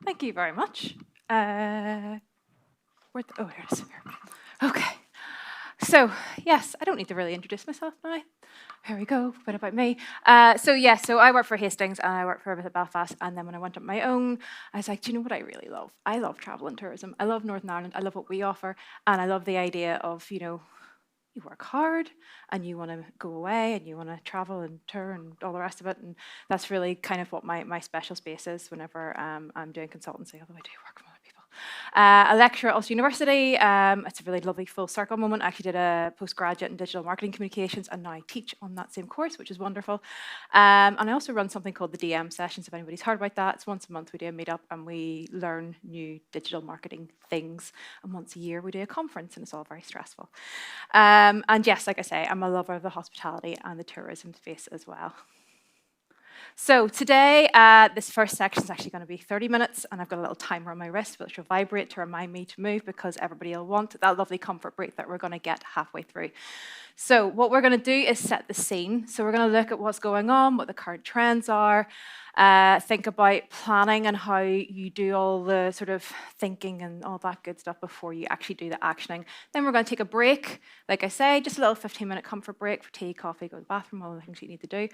Thank you very much. Oh, there it is. Okay. So, yes, I don't need to really introduce myself now. Here we go, a bit about me. So I work for Hastings and I work for a bit of Belfast. And then when I went on my own, I was like, do you know what I really love? I love travel and tourism. I love Northern Ireland. I love what we offer. And I love the idea of, you work hard and you want to go away and you want to travel and tour and all the rest of it. And that's really kind of what my special space is whenever I'm doing consultancy, although I do work with other people. I lecture at Ulster University. It's a really lovely full circle moment. I actually did a postgraduate in digital marketing communications and now I teach on that same course, which is wonderful. And I also run something called the DM sessions, if anybody's heard about that. It's once a month we do a meetup and we learn new digital marketing things. And once a year we do a conference and it's all very stressful. And yes, like I say, I'm a lover of the hospitality and the tourism space as well. So today, this first section is actually going to be 30 minutes, and I've got a little timer on my wrist, which will vibrate to remind me to move because everybody will want that lovely comfort break that we're going to get halfway through. So what we're going to do is set the scene. So we're going to look at what's going on, what the current trends are, think about planning and how you do all the sort of thinking and all that good stuff before you actually do the actioning. Then we're going to take a break, like I say, just a little 15-minute comfort break for tea, coffee, go to the bathroom, all the things you need to do.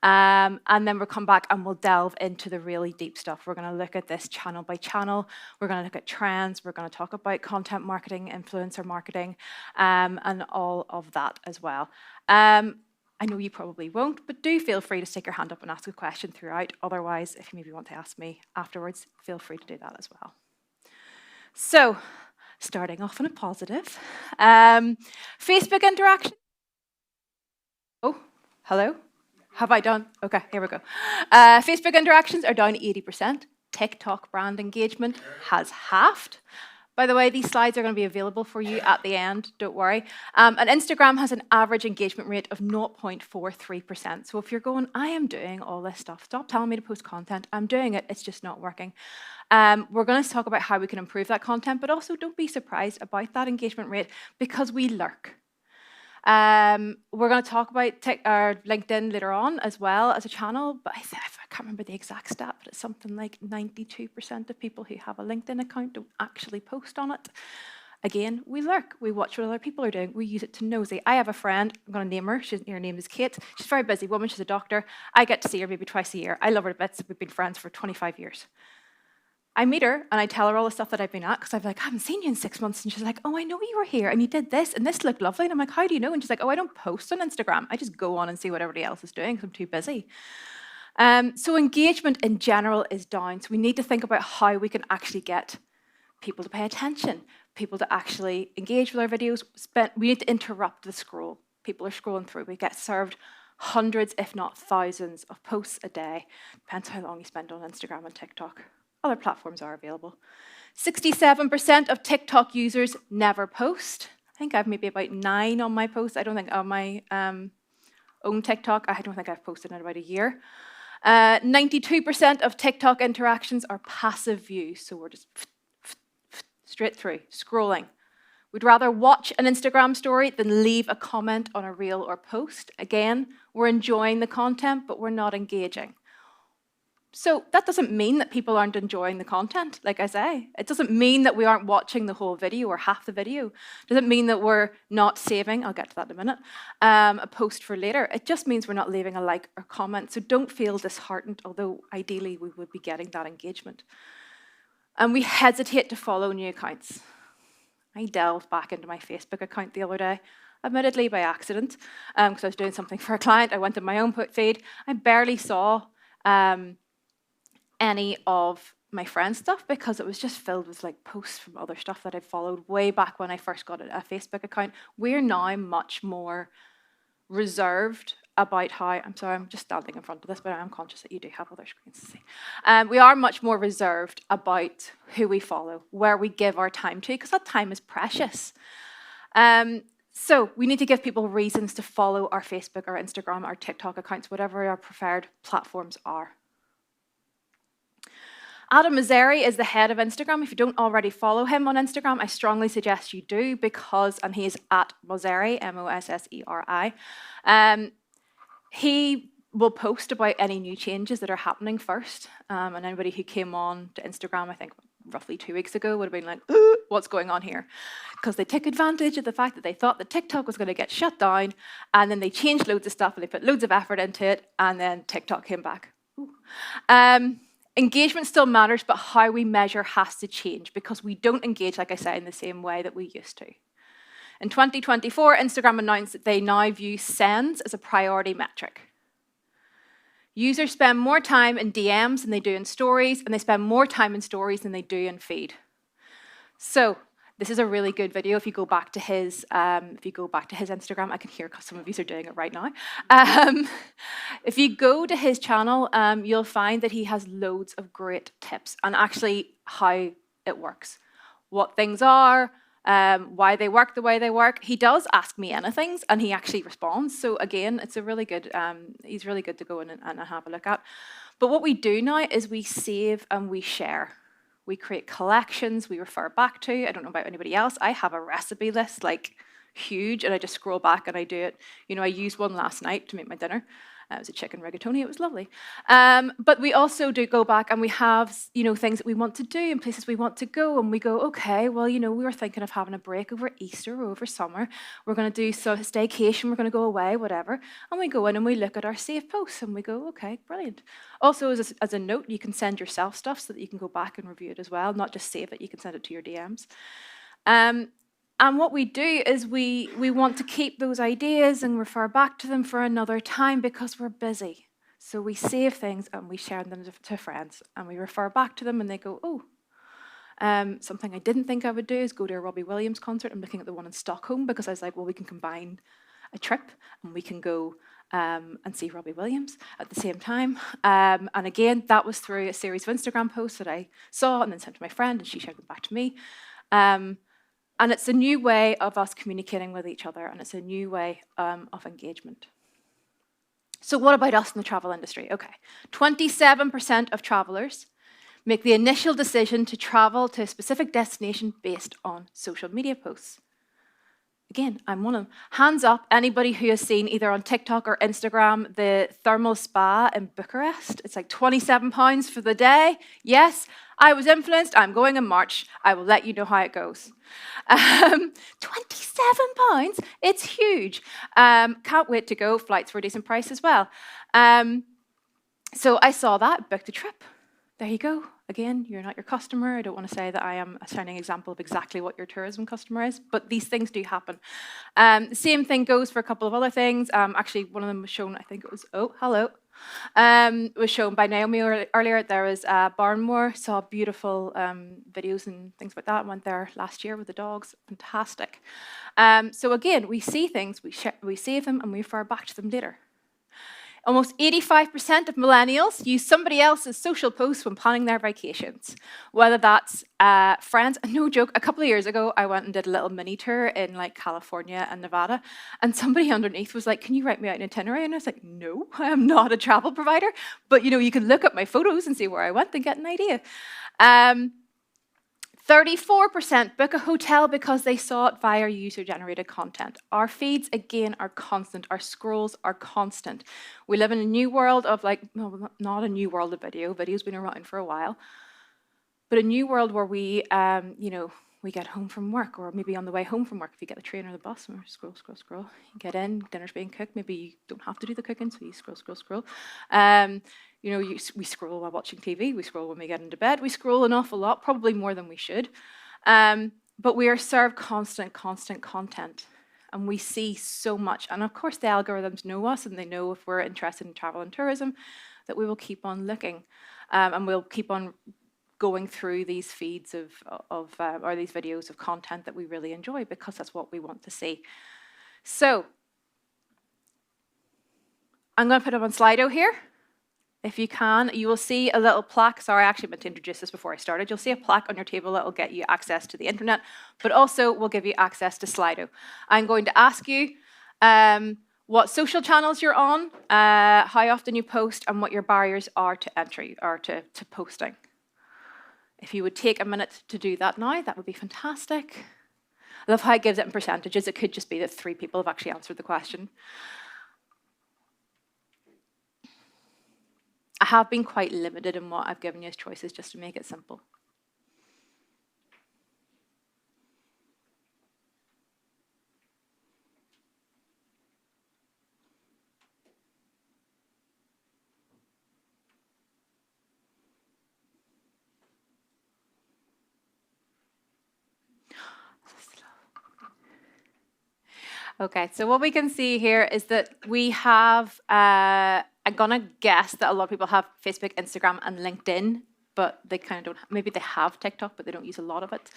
And then we'll come back and we'll delve into the really deep stuff. We're going to look at this channel by channel. We're going to look at trends. We're going to talk about content marketing, influencer marketing, and all of that as well. I know you probably won't, but do feel free to stick your hand up and ask a question throughout. Otherwise, if you maybe want to ask me afterwards, feel free to do that as well. So, starting off on a positive. Facebook interaction. Oh, hello? Have I done? Okay, here we go. Facebook interactions are down 80%. TikTok brand engagement has halved. By the way, these slides are going to be available for you at the end, don't worry. And Instagram has an average engagement rate of 0.43%. So if you're going, I am doing all this stuff, stop telling me to post content, I'm doing it, it's just not working. We're going to talk about how we can improve that content, but also don't be surprised about that engagement rate because we lurk. We're going to talk about LinkedIn later on as well as a channel, but I can't remember the exact stat, but it's something like 92% of people who have a LinkedIn account don't actually post on it. Again, we lurk. We watch what other people are doing. We use it to nosy. I have a friend, I'm going to name her. Her name is Kate. She's a very busy woman. She's a doctor. I get to see her maybe twice a year. I love her to bits. We've been friends for 25 years. I meet her and I tell her all the stuff that I've been at because I'm like, I haven't seen you in 6 months. And she's like, oh, I know you were here and you did this and this looked lovely. And I'm like, how do you know? And she's like, oh, I don't post on Instagram. I just go on and see what everybody else is doing because I'm too busy. So engagement in general is down. So we need to think about how we can actually get people to pay attention, people to actually engage with our videos. We need to interrupt the scroll. People are scrolling through. We get served hundreds, if not thousands, of posts a day. Depends how long you spend on Instagram and TikTok. Other platforms are available. 67% of TikTok users never post. I think I've maybe about 9 on my posts. I don't think on my own TikTok, I don't think I've posted in about a year. 92% of TikTok interactions are passive views, so we're just straight through, scrolling. We'd rather watch an Instagram story than leave a comment on a reel or post. Again, we're enjoying the content, but we're not engaging. So that doesn't mean that people aren't enjoying the content, like I say. It doesn't mean that we aren't watching the whole video or half the video. It doesn't mean that we're not saving, I'll get to that in a minute, a post for later. It just means we're not leaving a like or comment. So don't feel disheartened, although ideally we would be getting that engagement. And we hesitate to follow new accounts. I delved back into my Facebook account the other day, admittedly by accident, because I was doing something for a client. I went to my own feed. I barely saw any of my friends' stuff because it was just filled with like posts from other stuff that I followed way back when I first got a Facebook account. We're now much more reserved about how, I'm sorry, I'm just standing in front of this, but I'm conscious that you do have other screens to see. We are much more reserved about who we follow, where we give our time to, because that time is precious. So we need to give people reasons to follow our Facebook, our Instagram, our TikTok accounts, whatever our preferred platforms are. Adam Mosseri is the head of Instagram. If you don't already follow him on Instagram, I strongly suggest you do because, and he's at Mosseri, M-O-S-S-E-R-I. He we'll post about any new changes that are happening first. And anybody who came on to Instagram, I think roughly 2 weeks ago, would have been like, what's going on here? Because they took advantage of the fact that they thought that TikTok was going to get shut down, and then they changed loads of stuff and they put loads of effort into it, and then TikTok came back. Engagement still matters, but how we measure has to change, because we don't engage, like I said, in the same way that we used to. In 2024, Instagram announced that they now view sends as a priority metric. Users spend more time in DMs than they do in stories, and they spend more time in stories than they do in feed. So this is a really good video. If you go back to his, Instagram, I can hear some of you are doing it right now. If you go to his channel, you'll find that he has loads of great tips and actually how it works, what things are, why they work the way they work. He does ask me anything, and he actually responds. So again, it's a really good. He's really good to go in and have a look at. But what we do now is we save and we share. We create collections, we refer back to. I don't know about anybody else. I have a recipe list, like huge, and I just scroll back and I do it. You know, I used one last night to make my dinner. It was a chicken rigatoni. It was lovely. But we also do go back and we have, you know, things that we want to do and places we want to go. And we go, okay, well, you know, we were thinking of having a break over Easter or over summer. We're going to do a staycation. We're going to go away, whatever. And we go in and we look at our saved posts and we go, okay, brilliant. Also, as a note, you can send yourself stuff so that you can go back and review it as well. Not just save it. You can send it to your DMs. And what we do is we want to keep those ideas and refer back to them for another time because we're busy. So we save things and we share them to friends and we refer back to them and they go, oh, something I didn't think I would do is go to a Robbie Williams concert. I'm looking at the one in Stockholm because I was like, well, we can combine a trip and we can go and see Robbie Williams at the same time. And again, that was through a series of Instagram posts that I saw and then sent to my friend and she shared them back to me. And it's a new way of us communicating with each other, and it's a new way of engagement. So what about us in the travel industry? Okay, 27% of travelers make the initial decision to travel to a specific destination based on social media posts. Again, I'm one of them. Hands up, anybody who has seen either on TikTok or Instagram the thermal spa in Bucharest. It's like £27 for the day. Yes, I was influenced. I'm going in March. I will let you know how it goes. £27, it's huge. Can't wait to go. Flights were a decent price as well. So I saw that, booked a trip. There you go. Again, you're not your customer. I don't want to say that I am a shining example of exactly what your tourism customer is, but these things do happen. The same thing goes for a couple of other things. Actually, one of them was shown, I think it was, was shown by Naomi earlier. There was Barnmore, saw beautiful videos and things like that. Went there last year with the dogs. Fantastic. So again, we see things, we save them, and we refer back to them later. Almost 85% of millennials use somebody else's social posts when planning their vacations, whether that's friends. No joke, a couple of years ago, I went and did a little mini tour in like California and Nevada, and somebody underneath was like, can you write me out an itinerary? And I was like, no, I am not a travel provider, but you know, you can look at my photos and see where I went and get an idea. 34% book a hotel because they saw it via user-generated content. Our feeds, again, are constant. Our scrolls are constant. We live in a new world of not a new world of video. Video's been around for a while. But a new world where we, we get home from work, or maybe on the way home from work, if you get the train or the bus, or scroll. You get in, dinner's being cooked. Maybe you don't have to do the cooking, so you scroll. We scroll while watching TV, we scroll when we get into bed, we scroll an awful lot, probably more than we should. But we are served constant content, and we see so much. And of course, the algorithms know us, and they know if we're interested in travel and tourism, that we will keep on looking, and we'll keep on going through these feeds or these videos of content that we really enjoy, because that's what we want to see. So, I'm going to put up on Slido here. If you can, you will see a little plaque. Sorry, I actually meant to introduce this before I started. You'll see a plaque on your table that will get you access to the internet, but also will give you access to Slido. I'm going to ask you what social channels you're on, how often you post, and what your barriers are to entry or to posting. If you would take a minute to do that now, that would be fantastic. I love how it gives it in percentages. It could just be that 3 people have actually answered the question. have been quite limited in what I've given you as choices just to make it simple. Okay, so what we can see here is that we have, I'm gonna guess that a lot of people have Facebook, Instagram, and LinkedIn, but they kind of don't, maybe they have TikTok, but they don't use a lot of it.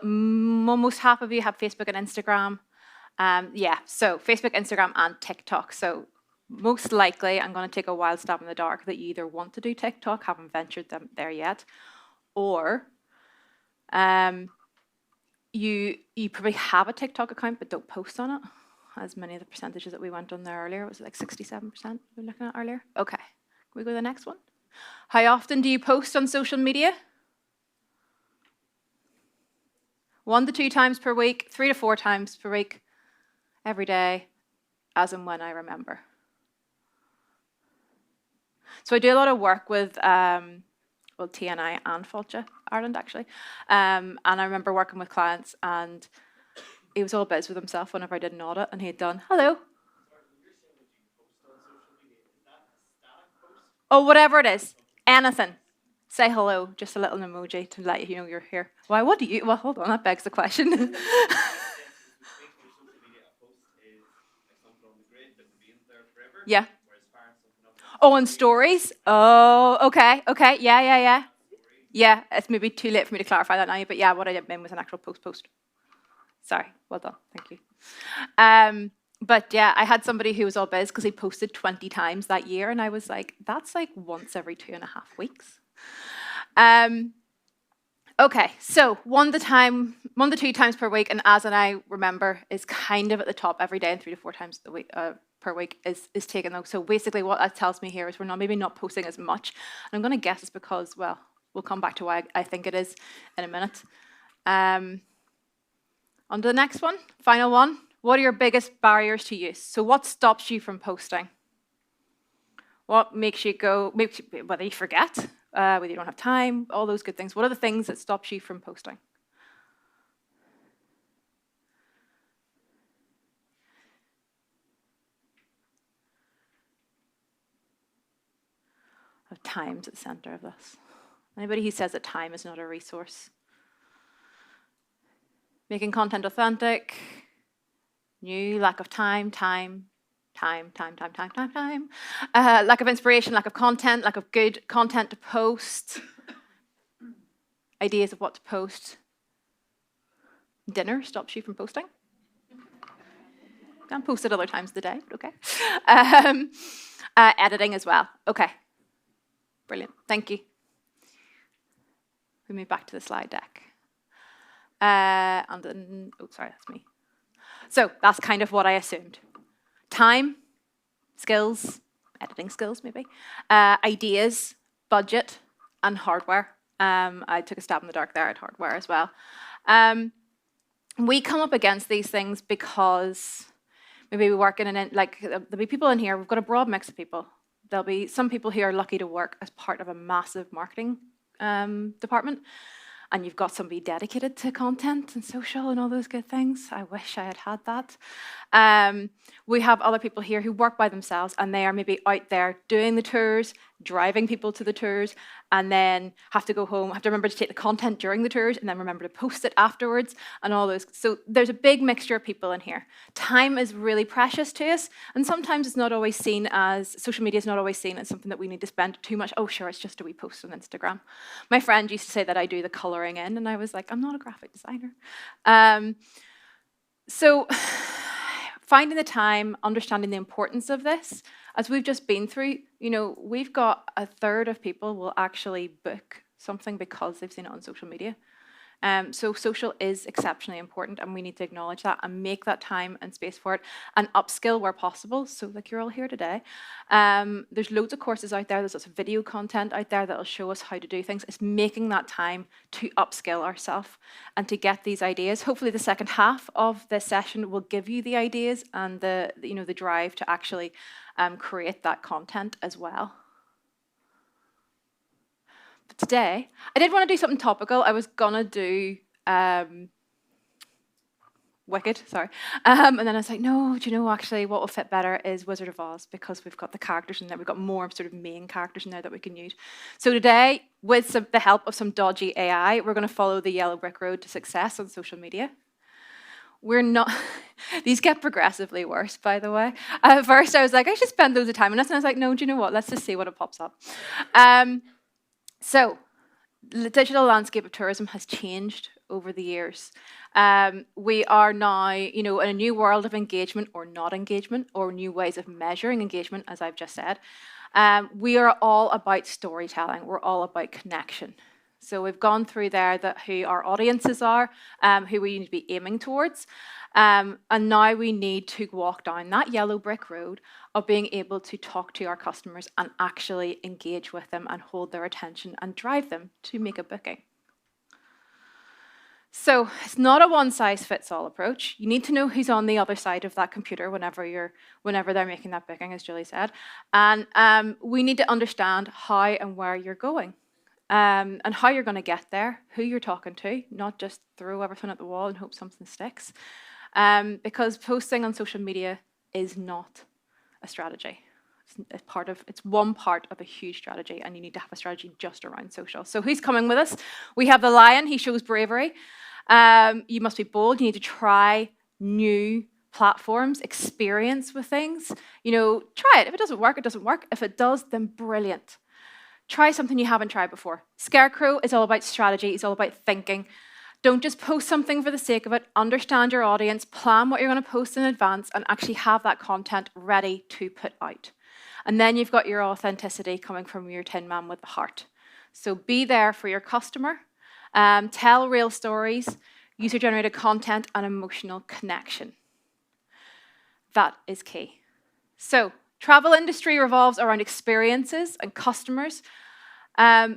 Almost half of you have Facebook and Instagram. Yeah, so Facebook, Instagram, and TikTok. So most likely, I'm gonna take a wild stab in the dark that you either want to do TikTok, haven't ventured them there yet, or you probably have a TikTok account but don't post on it, as many of the percentages that we went on there earlier. Was it like 67% we were looking at earlier? Okay, can we go to the next one? How often do you post on social media? 1 to 2 times per week, 3 to 4 times per week, every day, as and when I remember. So I do a lot of work with well, TNI and Fáilte Ireland, actually. And I remember working with clients, and he was all biz with himself whenever I did an audit, and he had done, hello. Oh, whatever it is, anything. Say hello, just a little emoji to let you know you're here. Why, what do you, well, hold on, that begs the question. Yeah. Oh, and stories? Oh, okay, yeah. Yeah, it's maybe too late for me to clarify that now, but yeah, what I did mean was an actual post. Sorry, well done, thank you. But yeah, I had somebody who was all biz because he posted 20 times that year, and I was like, that's like once every 2.5 weeks. Okay, so 1 to 2 times per week, and as I remember, is kind of at the top every day, and 3 to 4 times a week, per week is taken though. So basically what that tells me here is we're maybe not posting as much. And I'm going to guess it's because, well, we'll come back to why I think it is in a minute. On to the next one, final one. What are your biggest barriers to use? So what stops you from posting? What makes you go, whether you forget, whether you don't have time, all those good things. What are the things that stops you from posting? Time's at the center of this. Anybody who says that time is not a resource? Making content authentic, new, lack of time. Lack of inspiration, lack of content, lack of good content to post. Ideas of what to post. Dinner stops you from posting. Can't post at other times of the day, but okay. Editing as well. Okay. Brilliant. Thank you. We move back to the slide deck. And then, oh, sorry, that's me. So that's kind of what I assumed. Time, skills, editing skills maybe, ideas, budget, and hardware. I took a stab in the dark there at hardware as well. We come up against these things because maybe we work in like there'll be people in here, we've got a broad mix of people. There'll be some people who are lucky to work as part of a massive marketing department, and you've got somebody dedicated to content and social and all those good things. I wish I had had that. We have other people here who work by themselves, and they are maybe out there doing the tours, driving people to the tours, and then have to go home, have to remember to take the content during the tours, and then remember to post it afterwards, and all those. So there's a big mixture of people in here. Time is really precious to us, and sometimes it's not always seen as, social media is not always seen as something that we need to spend too much. Oh, sure, it's just a wee post on Instagram. My friend used to say that I do the colouring in, and I was like, I'm not a graphic designer. So finding the time, understanding the importance of this, as we've just been through, we've got 1/3 of people will actually book something because they've seen it on social media. So social is exceptionally important, and we need to acknowledge that and make that time and space for it and upskill where possible. So like you're all here today. There's loads of courses out there. There's lots of video content out there that will show us how to do things. It's making that time to upskill ourselves and to get these ideas. Hopefully the second half of this session will give you the ideas and the drive to actually create that content as well. But today, I did want to do something topical. I was going to do Wicked, sorry. And then I was like, no, do you know, actually what will fit better is Wizard of Oz, because we've got the characters in there. We've got more sort of main characters in there that we can use. So today, with the help of some dodgy AI, we're going to follow the yellow brick road to success on social media. We're not, these get progressively worse, by the way. At first, I was like, I should spend loads of time on this. And I was like, no, do you know what? Let's just see what it pops up. So the digital landscape of tourism has changed over the years. We are now, in a new world of engagement or not engagement, or new ways of measuring engagement, as I've just said. We are all about storytelling. We're all about connection. So we've gone through there who our audiences are, who we need to be aiming towards. And now we need to walk down that yellow brick road of being able to talk to our customers and actually engage with them and hold their attention and drive them to make a booking. So it's not a one-size-fits-all approach. You need to know who's on the other side of that computer whenever they're making that booking, as Julie said. And we need to understand how and where you're going. And how you're going to get there, who you're talking to, not just throw everything at the wall and hope something sticks. Because posting on social media is not a strategy. It's one part of a huge strategy, and you need to have a strategy just around social. So who's coming with us? We have the lion. He shows bravery. You must be bold. You need to try new platforms, experience with things. Try it. If it doesn't work, it doesn't work. If it does, then brilliant. Try something you haven't tried before. Scarecrow is all about strategy. It's all about thinking. Don't just post something for the sake of it. Understand your audience, plan what you're going to post in advance, and actually have that content ready to put out. And then you've got your authenticity coming from your tin man with the heart. So be there for your customer. Tell real stories, user-generated content, and emotional connection. That is key. So travel industry revolves around experiences and customers.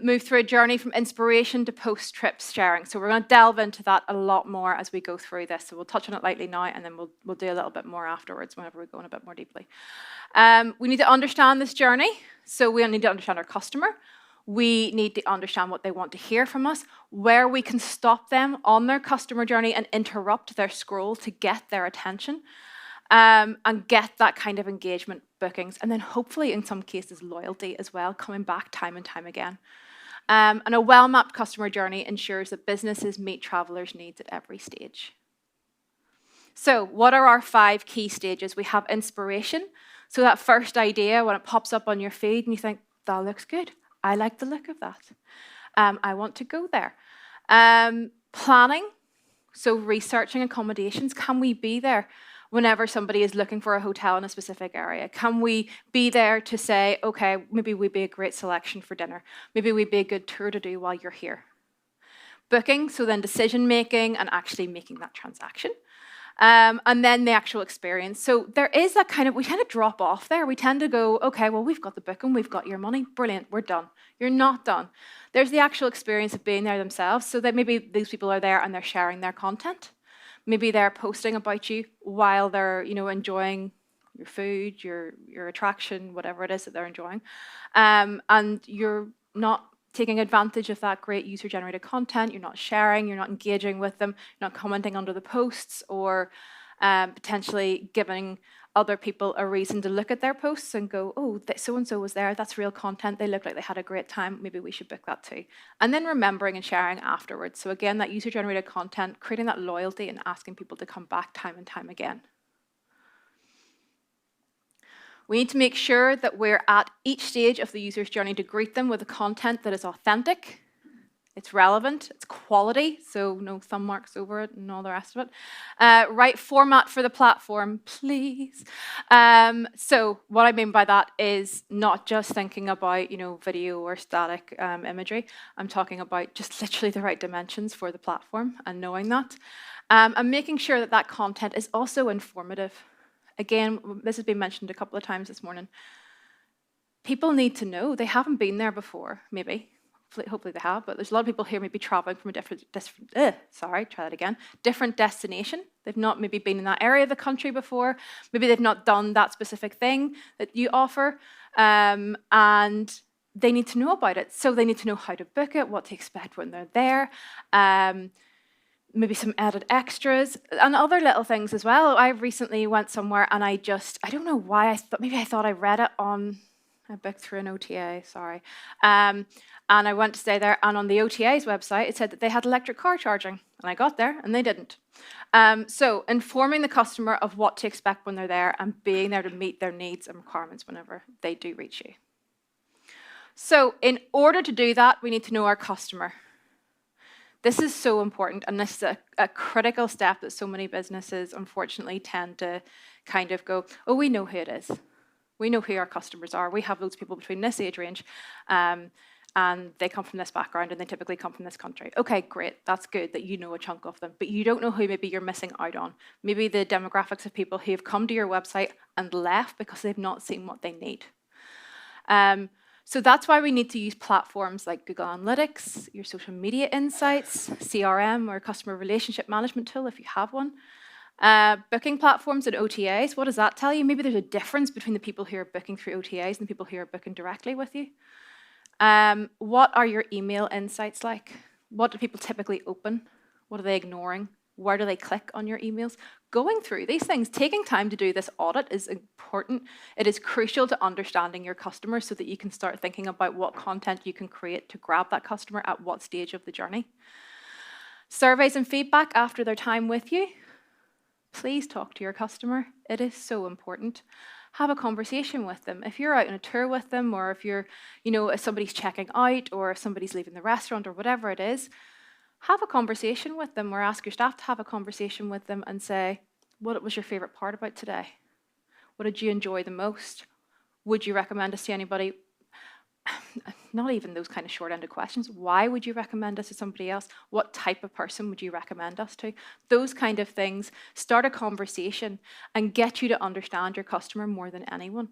Move through a journey from inspiration to post-trip sharing. So we're going to delve into that a lot more as we go through this. So we'll touch on it lightly now, and then we'll do a little bit more afterwards whenever we go in a bit more deeply. We need to understand this journey. So we need to understand our customer. We need to understand what they want to hear from us, where we can stop them on their customer journey and interrupt their scroll to get their attention. And get that kind of engagement, bookings, and then hopefully in some cases loyalty as well, coming back time and time again. And a well-mapped customer journey ensures that businesses meet travelers' needs at every stage. So what are our 5 key stages? We have inspiration. So that first idea, when it pops up on your feed and you think, that looks good. I like the look of that. I want to go there. Planning. So researching accommodations. Can we be there whenever somebody is looking for a hotel in a specific area? Can we be there to say, okay, maybe we'd be a great selection for dinner. Maybe we'd be a good tour to do while you're here. Booking, so then decision making and actually making that transaction. And then the actual experience. So there is that we tend to drop off there. We tend to go, okay, well, we've got the booking, we've got your money, brilliant, we're done. You're not done. There's the actual experience of being there themselves, so that maybe these people are there and they're sharing their content. Maybe they're posting about you while they're, enjoying your food, your attraction, whatever it is that they're enjoying. And you're not taking advantage of that great user-generated content. You're not sharing, you're not engaging with them, you're not commenting under the posts, or potentially giving other people a reason to look at their posts and go, oh, so-and-so was there, that's real content, they look like they had a great time, maybe we should book that too. And then remembering and sharing afterwards. So again, that user-generated content, creating that loyalty and asking people to come back time and time again. We need to make sure that we're at each stage of the user's journey to greet them with a content that is authentic, It's relevant, it's quality, so no thumb marks over it and all the rest of it. Right format for the platform, please. So what I mean by that is not just thinking about, video or static imagery. I'm talking about just literally the right dimensions for the platform and knowing that. And making sure that that content is also informative. Again, this has been mentioned a couple of times this morning. People need to know. They haven't been there before, maybe. Hopefully they have, but there's a lot of people here maybe traveling from a different destination. They've not maybe been in that area of the country before. Maybe they've not done that specific thing that you offer, and they need to know about it. So they need to know how to book it, what to expect when they're there, maybe some added extras, and other little things as well. I recently went somewhere and I don't know why, I thought I read it on, I booked through an OTA, sorry. And I went to stay there, and on the OTA's website, it said that they had electric car charging. And I got there, and they didn't. So informing the customer of what to expect when they're there and being there to meet their needs and requirements whenever they do reach you. So in order to do that, we need to know our customer. This is so important, and this is a critical step that so many businesses, unfortunately, tend to kind of go, oh, we know who it is. We know who our customers are. We have loads of people between this age range, and they come from this background, and they typically come from this country. Okay, great. That's good that you know a chunk of them, but you don't know who maybe you're missing out on. Maybe the demographics of people who have come to your website and left because they've not seen what they need. So that's why we need to use platforms like Google Analytics, your social media insights, CRM or customer relationship management tool if you have one. Booking platforms and OTAs, what does that tell you? Maybe there's a difference between the people who are booking through OTAs and the people who are booking directly with you. What are your email insights like? What do people typically open? What are they ignoring? Where do they click on your emails? Going through these things, taking time to do this audit is important. It is crucial to understanding your customer so that you can start thinking about what content you can create to grab that customer at what stage of the journey. Surveys and feedback after their time with you. Please talk to your customer. It is so important. Have a conversation with them. If you're out on a tour with them, or if you're, if somebody's checking out, or if somebody's leaving the restaurant, or whatever it is, have a conversation with them, or ask your staff to have a conversation with them and say, what was your favorite part about today? What did you enjoy the most? Would you recommend us to anybody? Not even those kind of short-ended questions. Why would you recommend us to somebody else? What type of person would you recommend us to? Those kind of things. Start a conversation and get you to understand your customer more than anyone.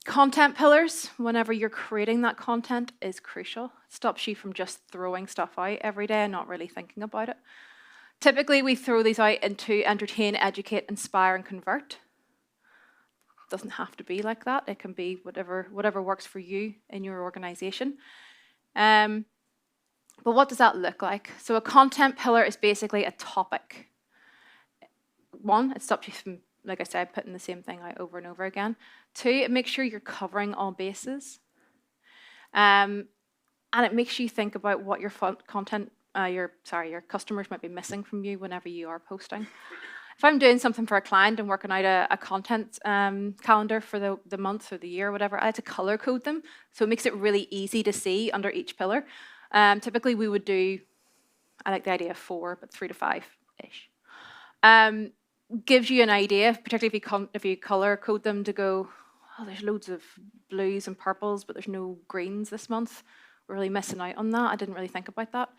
Content pillars, whenever you're creating that content, is crucial. It stops you from just throwing stuff out every day and not really thinking about it. Typically, we throw these out into entertain, educate, inspire, and convert. Doesn't have to be like that. It can be whatever works for you in your organization. But what does that look like? So a content pillar is basically a topic. One, it stops you from, like I said, putting the same thing out over and over again. Two, it makes sure you're covering all bases. And it makes you think about what your content, your customers might be missing from you whenever you are posting. If I'm doing something for a client and working out a content calendar for the month or the year or whatever, I had to color code them. So it makes it really easy to see under each pillar. Typically we would do, I like the idea of 4, but 3 to 5-ish. Gives you an idea, particularly if you color code them to go, oh, there's loads of blues and purples, but there's no greens this month. We're really missing out on that. I didn't really think about that.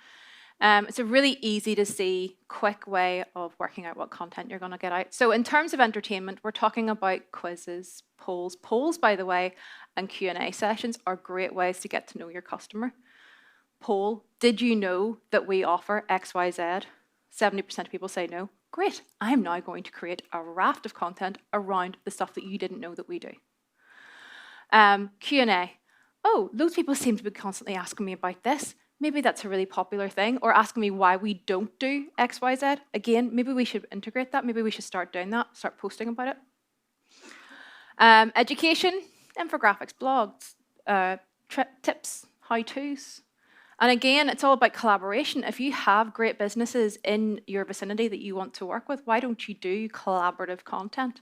It's a really easy to see, quick way of working out what content you're going to get out. So in terms of entertainment, we're talking about quizzes, polls. Polls, by the way, and Q&A sessions are great ways to get to know your customer. Poll, did you know that we offer XYZ? 70% of people say no. Great, I'm now going to create a raft of content around the stuff that you didn't know that we do. Q&A, oh, loads of people seem to be constantly asking me about this. Maybe that's a really popular thing, or asking me why we don't do XYZ. Again, maybe we should integrate that. Maybe we should start doing that, start posting about it. Education, infographics, blogs, tips, how-tos. And again, it's all about collaboration. If you have great businesses in your vicinity that you want to work with, why don't you do collaborative content?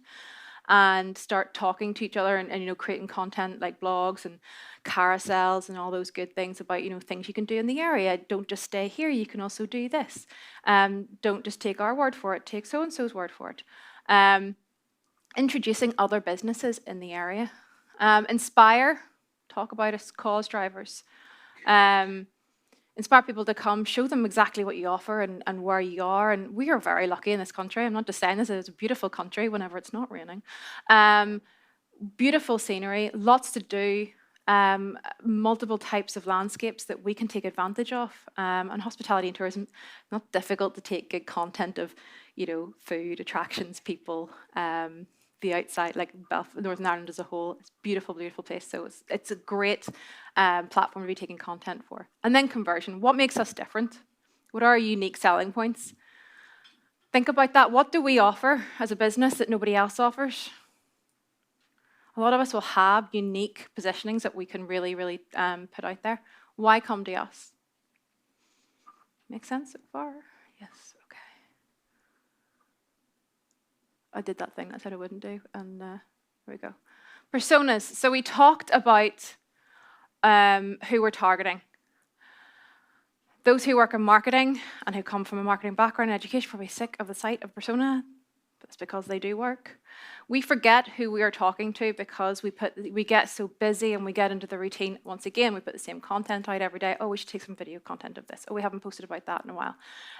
and start talking to each other and creating content like blogs and carousels and all those good things about, things you can do in the area. Don't just stay here, you can also do this. Don't just take our word for it, take so-and-so's word for it. Introducing other businesses in the area. Inspire, talk about us, cause drivers. Inspire people to come, show them exactly what you offer and where you are. And we are very lucky in this country. I'm not just saying this, it's a beautiful country whenever it's not raining. Beautiful scenery, lots to do, multiple types of landscapes that we can take advantage of. And hospitality and tourism, not difficult to take good content of, food, attractions, people, the outside, like Northern Ireland as a whole. It's a beautiful, beautiful place. So it's a great platform to be taking content for. And then conversion. What makes us different? What are our unique selling points? Think about that. What do we offer as a business that nobody else offers? A lot of us will have unique positionings that we can really, really put out there. Why come to us? Make sense so far? Yes. I did that thing that I said I wouldn't do, and there we go. Personas. So we talked about who we're targeting. Those who work in marketing and who come from a marketing background and education are probably sick of the sight of persona. That's because they do work. We forget who we are talking to because we get so busy and we get into the routine. Once again, we put the same content out every day. Oh, we should take some video content of this. Oh, we haven't posted about that in a while.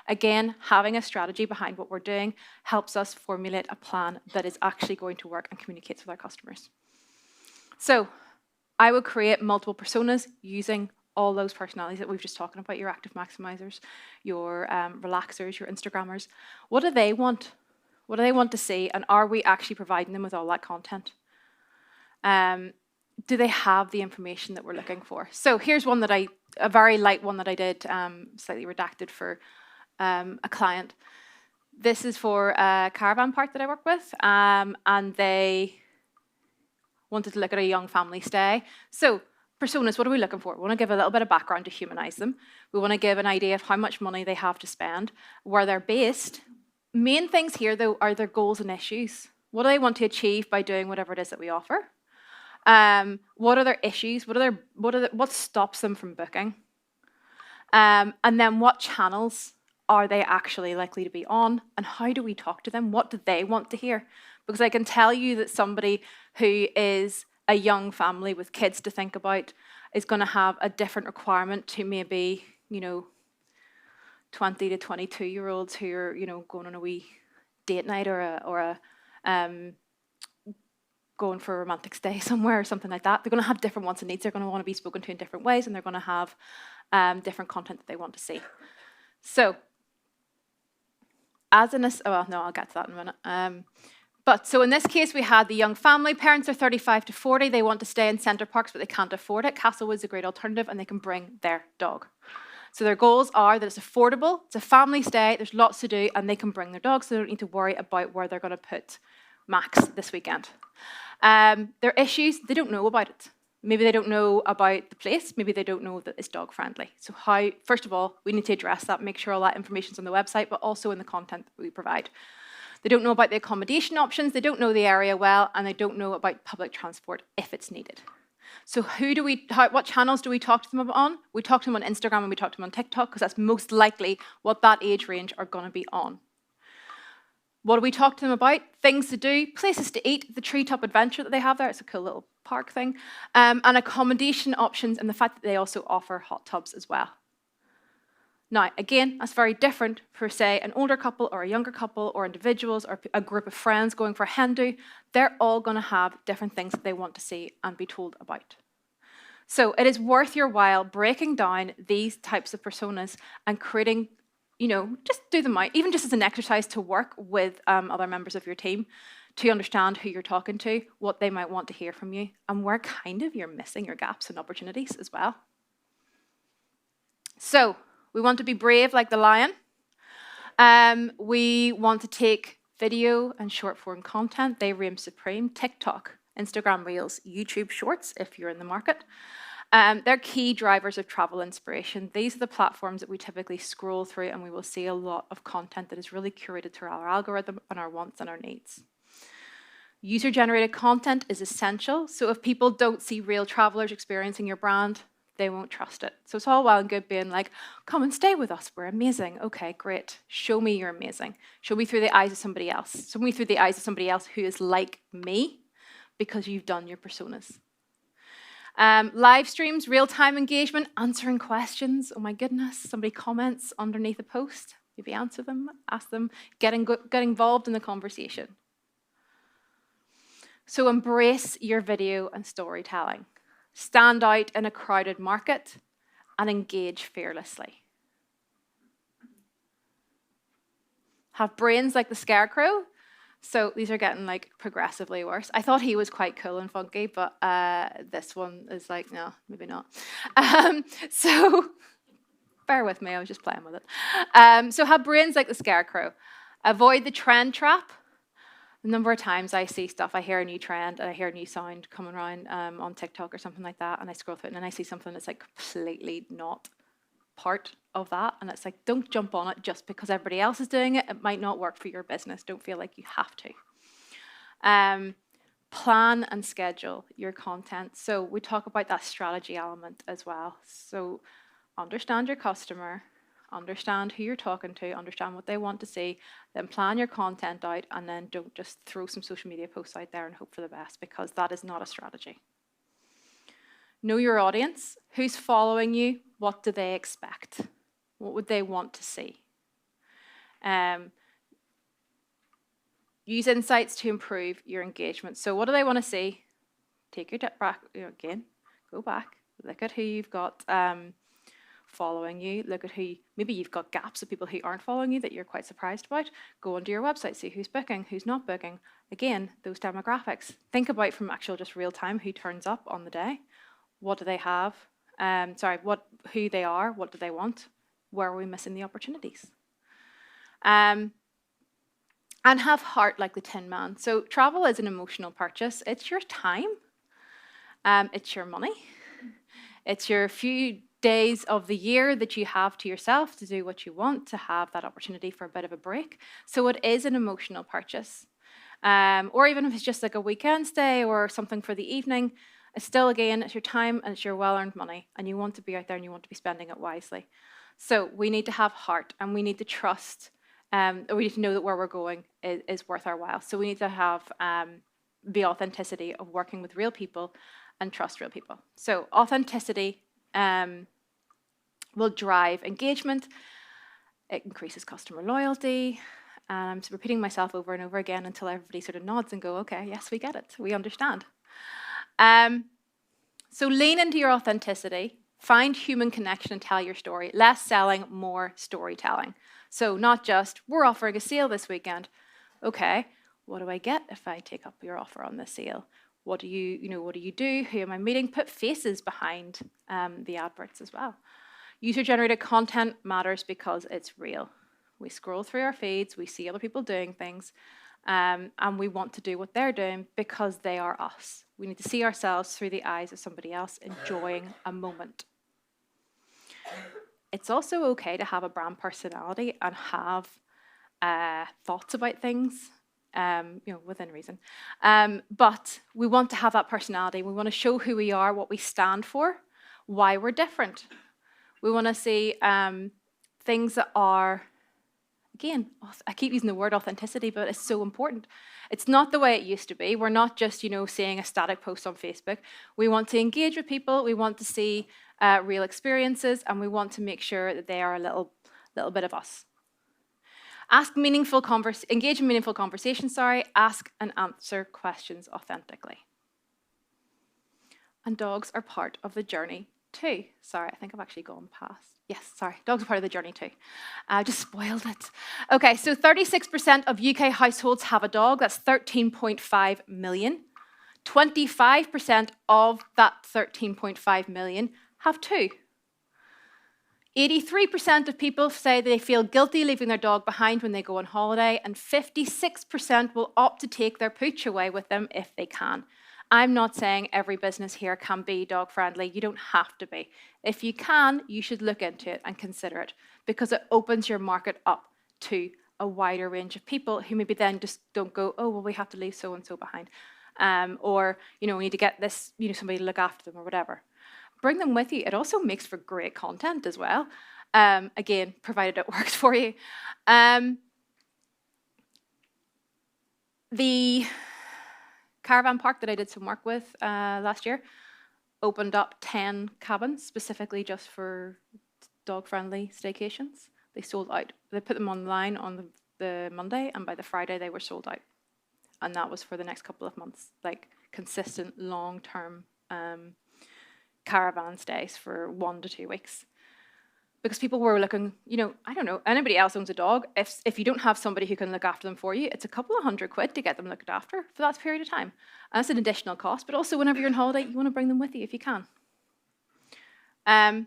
Again, having a strategy behind what we're doing helps us formulate a plan that is actually going to work and communicates with our customers. So I would create multiple personas using all those personalities that we've just talked about, your active maximizers, your relaxers, your Instagrammers. What do they want? What do they want to see? And are we actually providing them with all that content? Do they have the information that we're looking for? So here's one that a very light one that I did, slightly redacted for a client. This is for a caravan park that I work with, and they wanted to look at a young family stay. So personas, what are we looking for? We want to give a little bit of background to humanize them. We want to give an idea of how much money they have to spend, where they're based. Main things here, though, are their goals and issues. What do they want to achieve by doing whatever it is that we offer? What are their issues? What stops them from booking? And then what channels are they actually likely to be on? And how do we talk to them? What do they want to hear? Because I can tell you that somebody who is a young family with kids to think about is going to have a different requirement to maybe, 20 to 22-year-olds who are, going on a wee date night or going for a romantic stay somewhere or something like that. They're going to have different wants and needs. They're going to want to be spoken to in different ways, and they're going to have different content that they want to see. So, I'll get to that in a minute. So in this case, we had the young family. Parents are 35 to 40. They want to stay in centre parks, but they can't afford it. Castlewood's a great alternative, and they can bring their dog. So their goals are that it's affordable, it's a family stay, there's lots to do, and they can bring their dogs, so they don't need to worry about where they're going to put Max this weekend. Their issues, they don't know about it. Maybe they don't know about the place, maybe they don't know that it's dog friendly. So first of all, we need to address that, make sure all that information's on the website, but also in the content that we provide. They don't know about the accommodation options, they don't know the area well, and they don't know about public transport if it's needed. So what channels do we talk to them on? We talk to them on Instagram and we talk to them on TikTok because that's most likely what that age range are going to be on. What do we talk to them about? Things to do, places to eat, the treetop adventure that they have there, it's a cool little park thing, and accommodation options and the fact that they also offer hot tubs as well. Now, again, that's very different for, say, an older couple or a younger couple or individuals or a group of friends going for a hen do. They're all going to have different things that they want to see and be told about. So it is worth your while breaking down these types of personas and creating, just do them out, even just as an exercise to work with other members of your team to understand who you're talking to, what they might want to hear from you, and where kind of you're missing your gaps and opportunities as well. So, we want to be brave like the lion. We want to take video and short form content. They reign supreme. TikTok, Instagram Reels, YouTube Shorts, if you're in the market. They're key drivers of travel inspiration. These are the platforms that we typically scroll through, and we will see a lot of content that is really curated to our algorithm and our wants and our needs. User-generated content is essential. So if people don't see real travelers experiencing your brand, they won't trust it. So it's all well and good being like, come and stay with us, we're amazing. Okay, great. Show me you're amazing. Show me through the eyes of somebody else. Show me through the eyes of somebody else who is like me, because you've done your personas. Live streams, real-time engagement, answering questions. Oh my goodness, somebody comments underneath a post. Maybe answer them, ask them, get involved in the conversation. So embrace your video and storytelling. Stand out in a crowded market and engage fearlessly. Have brains like the scarecrow. So these are getting like progressively worse. I thought he was quite cool and funky, but this one is like, no, maybe not. So bear with me, I was just playing with it. So have brains like the scarecrow. Avoid the trend trap. The number of times I see stuff, I hear a new trend, and I hear a new sound coming around on TikTok or something like that, and I scroll through it, and then I see something that's like completely not part of that, and it's like, don't jump on it just because everybody else is doing it. It might not work for your business. Don't feel like you have to. Plan and schedule your content. So we talk about that strategy element as well. So understand your customer, understand who you're talking to, understand what they want to see, then plan your content out, and then don't just throw some social media posts out there and hope for the best, because that is not a strategy. Know your audience. Who's following you? What do they expect? What would they want to see? Use insights to improve your engagement. So what do they want to see? Take your step back, again, go back, look at who you've got following you, look at who, maybe you've got gaps of people who aren't following you that you're quite surprised about. Go onto your website, see who's booking, who's not booking. Again, those demographics. Think about from actual just real time who turns up on the day. What do they have? Who they are, what do they want? Where are we missing the opportunities? And have heart like the Tin Man. So travel is an emotional purchase. It's your time. It's your money. It's your few days of the year that you have to yourself to do what you want, to have that opportunity for a bit of a break. So it is an emotional purchase. Or even if it's just like a weekend stay or something for the evening, it's still, again, it's your time and it's your well-earned money, and you want to be out there and you want to be spending it wisely. So we need to have heart, and we need to trust, or we need to know that where we're going is worth our while. So we need to have the authenticity of working with real people and trust real people. So authenticity will drive engagement. It increases customer loyalty. And I'm repeating myself over and over again until everybody sort of nods and go, okay, yes, we get it. We understand. So lean into your authenticity, find human connection and tell your story. Less selling, more storytelling. So not just, we're offering a sale this weekend. Okay, what do I get if I take up your offer on this sale? What do you do? Who am I meeting? Put faces behind the adverts as well. User-generated content matters because it's real. We scroll through our feeds, we see other people doing things, and we want to do what they're doing because they are us. We need to see ourselves through the eyes of somebody else enjoying a moment. It's also okay to have a brand personality and have thoughts about things, within reason. But we want to have that personality. We want to show who we are, what we stand for, why we're different. We want to see things that are, again, I keep using the word authenticity, but it's so important. It's not the way it used to be. We're not just, seeing a static post on Facebook. We want to engage with people. We want to see real experiences, and we want to make sure that they are a little bit of us. Engage in meaningful conversations, ask and answer questions authentically. And dogs are part of the journey too. Sorry, I think I've actually gone past. Yes, sorry, dogs are part of the journey too. I just spoiled it. Okay, so 36% of UK households have a dog. That's 13.5 million. 25% of that 13.5 million have two. 83% of people say they feel guilty leaving their dog behind when they go on holiday, and 56% will opt to take their pooch away with them if they can. I'm not saying every business here can be dog friendly. You don't have to be. If you can, you should look into it and consider it, because it opens your market up to a wider range of people who maybe then just don't go, oh, well, we have to leave so-and-so behind. Or, we need to get this, somebody to look after them or whatever. Bring them with you. It also makes for great content as well. Again, provided it works for you. The caravan park that I did some work with last year opened up 10 cabins specifically just for dog-friendly staycations. They sold out. They put them online on the Monday, and by the Friday they were sold out. And that was for the next couple of months, like consistent long-term caravan stays for 1 to 2 weeks. Because people were looking, I don't know, anybody else owns a dog. If you don't have somebody who can look after them for you, it's a couple of £100 to get them looked after for that period of time. And that's an additional cost, but also whenever you're on holiday, you want to bring them with you if you can. And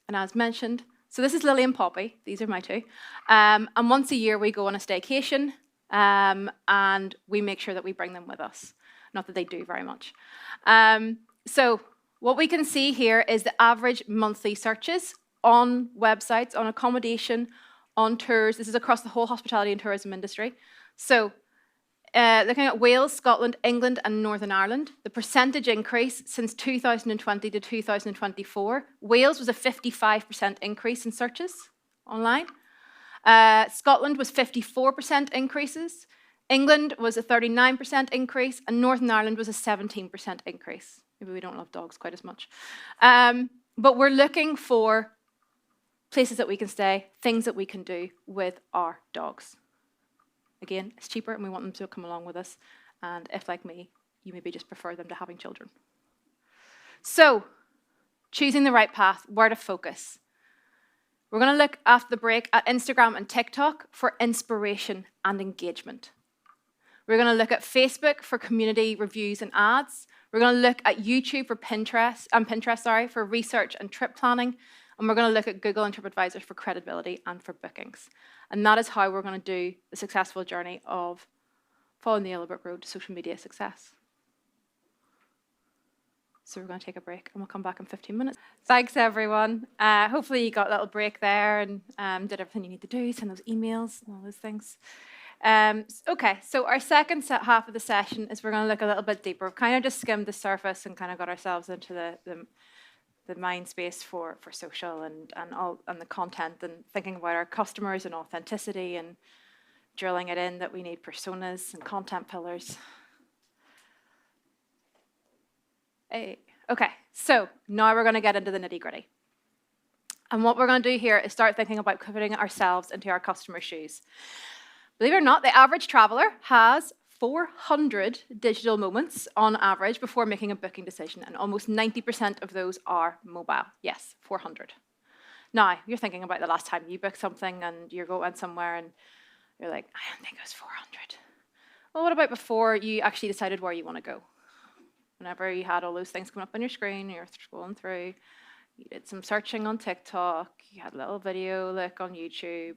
as mentioned, so this is Lily and Poppy. These are my two. And once a year we go on a staycation and we make sure that we bring them with us. Not that they do very much. So what we can see here is the average monthly searches on websites, on accommodation, on tours. This is across the whole hospitality and tourism industry. So looking at Wales, Scotland, England, and Northern Ireland, the percentage increase since 2020 to 2024, Wales was a 55% increase in searches online. Scotland was 54% increases. England was a 39% increase, and Northern Ireland was a 17% increase. Maybe we don't love dogs quite as much. But we're looking for places that we can stay, things that we can do with our dogs. Again, it's cheaper and we want them to come along with us. And if, like me, you maybe just prefer them to having children. So, choosing the right path, where to focus. We're going to look after the break at Instagram and TikTok for inspiration and engagement. We're going to look at Facebook for community reviews and ads. We're going to look at YouTube for Pinterest, for research and trip planning. And we're going to look at Google and TripAdvisor for credibility and for bookings. And that is how we're going to do the successful journey of following the Yellow Brick Road to social media success. So we're going to take a break and we'll come back in 15 minutes. Thanks, everyone. Hopefully you got a little break there and did everything you need to do, send those emails and all those things. Okay, so our second half of the session is we're going to look a little bit deeper. We've kind of just skimmed the surface and kind of got ourselves into the mind space for social and the content and thinking about our customers and authenticity and drilling it in that we need personas and content pillars. Okay, so now we're going to get into the nitty-gritty. And what we're going to do here is start thinking about putting ourselves into our customer's shoes. Believe it or not, the average traveler has 400 digital moments on average before making a booking decision, and almost 90% of those are mobile. Yes, 400. Now, you're thinking about the last time you booked something and you're going somewure and you're like, I don't think it was 400. Well, what about before you actually decided where you want to go? Whenever you had all those things coming up on your screen, you're scrolling through, you did some searching on TikTok, you had a little video look on YouTube,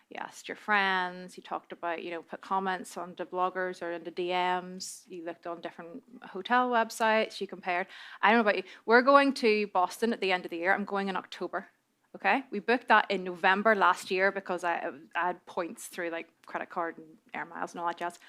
you asked your friends, you talked about, put comments on the bloggers or in the DMs, you looked on different hotel websites, you compared. I don't know about you. We're going to Boston at the end of the year. I'm going in October, okay? We booked that in November last year because I had points through like credit card and air miles and all that jazz.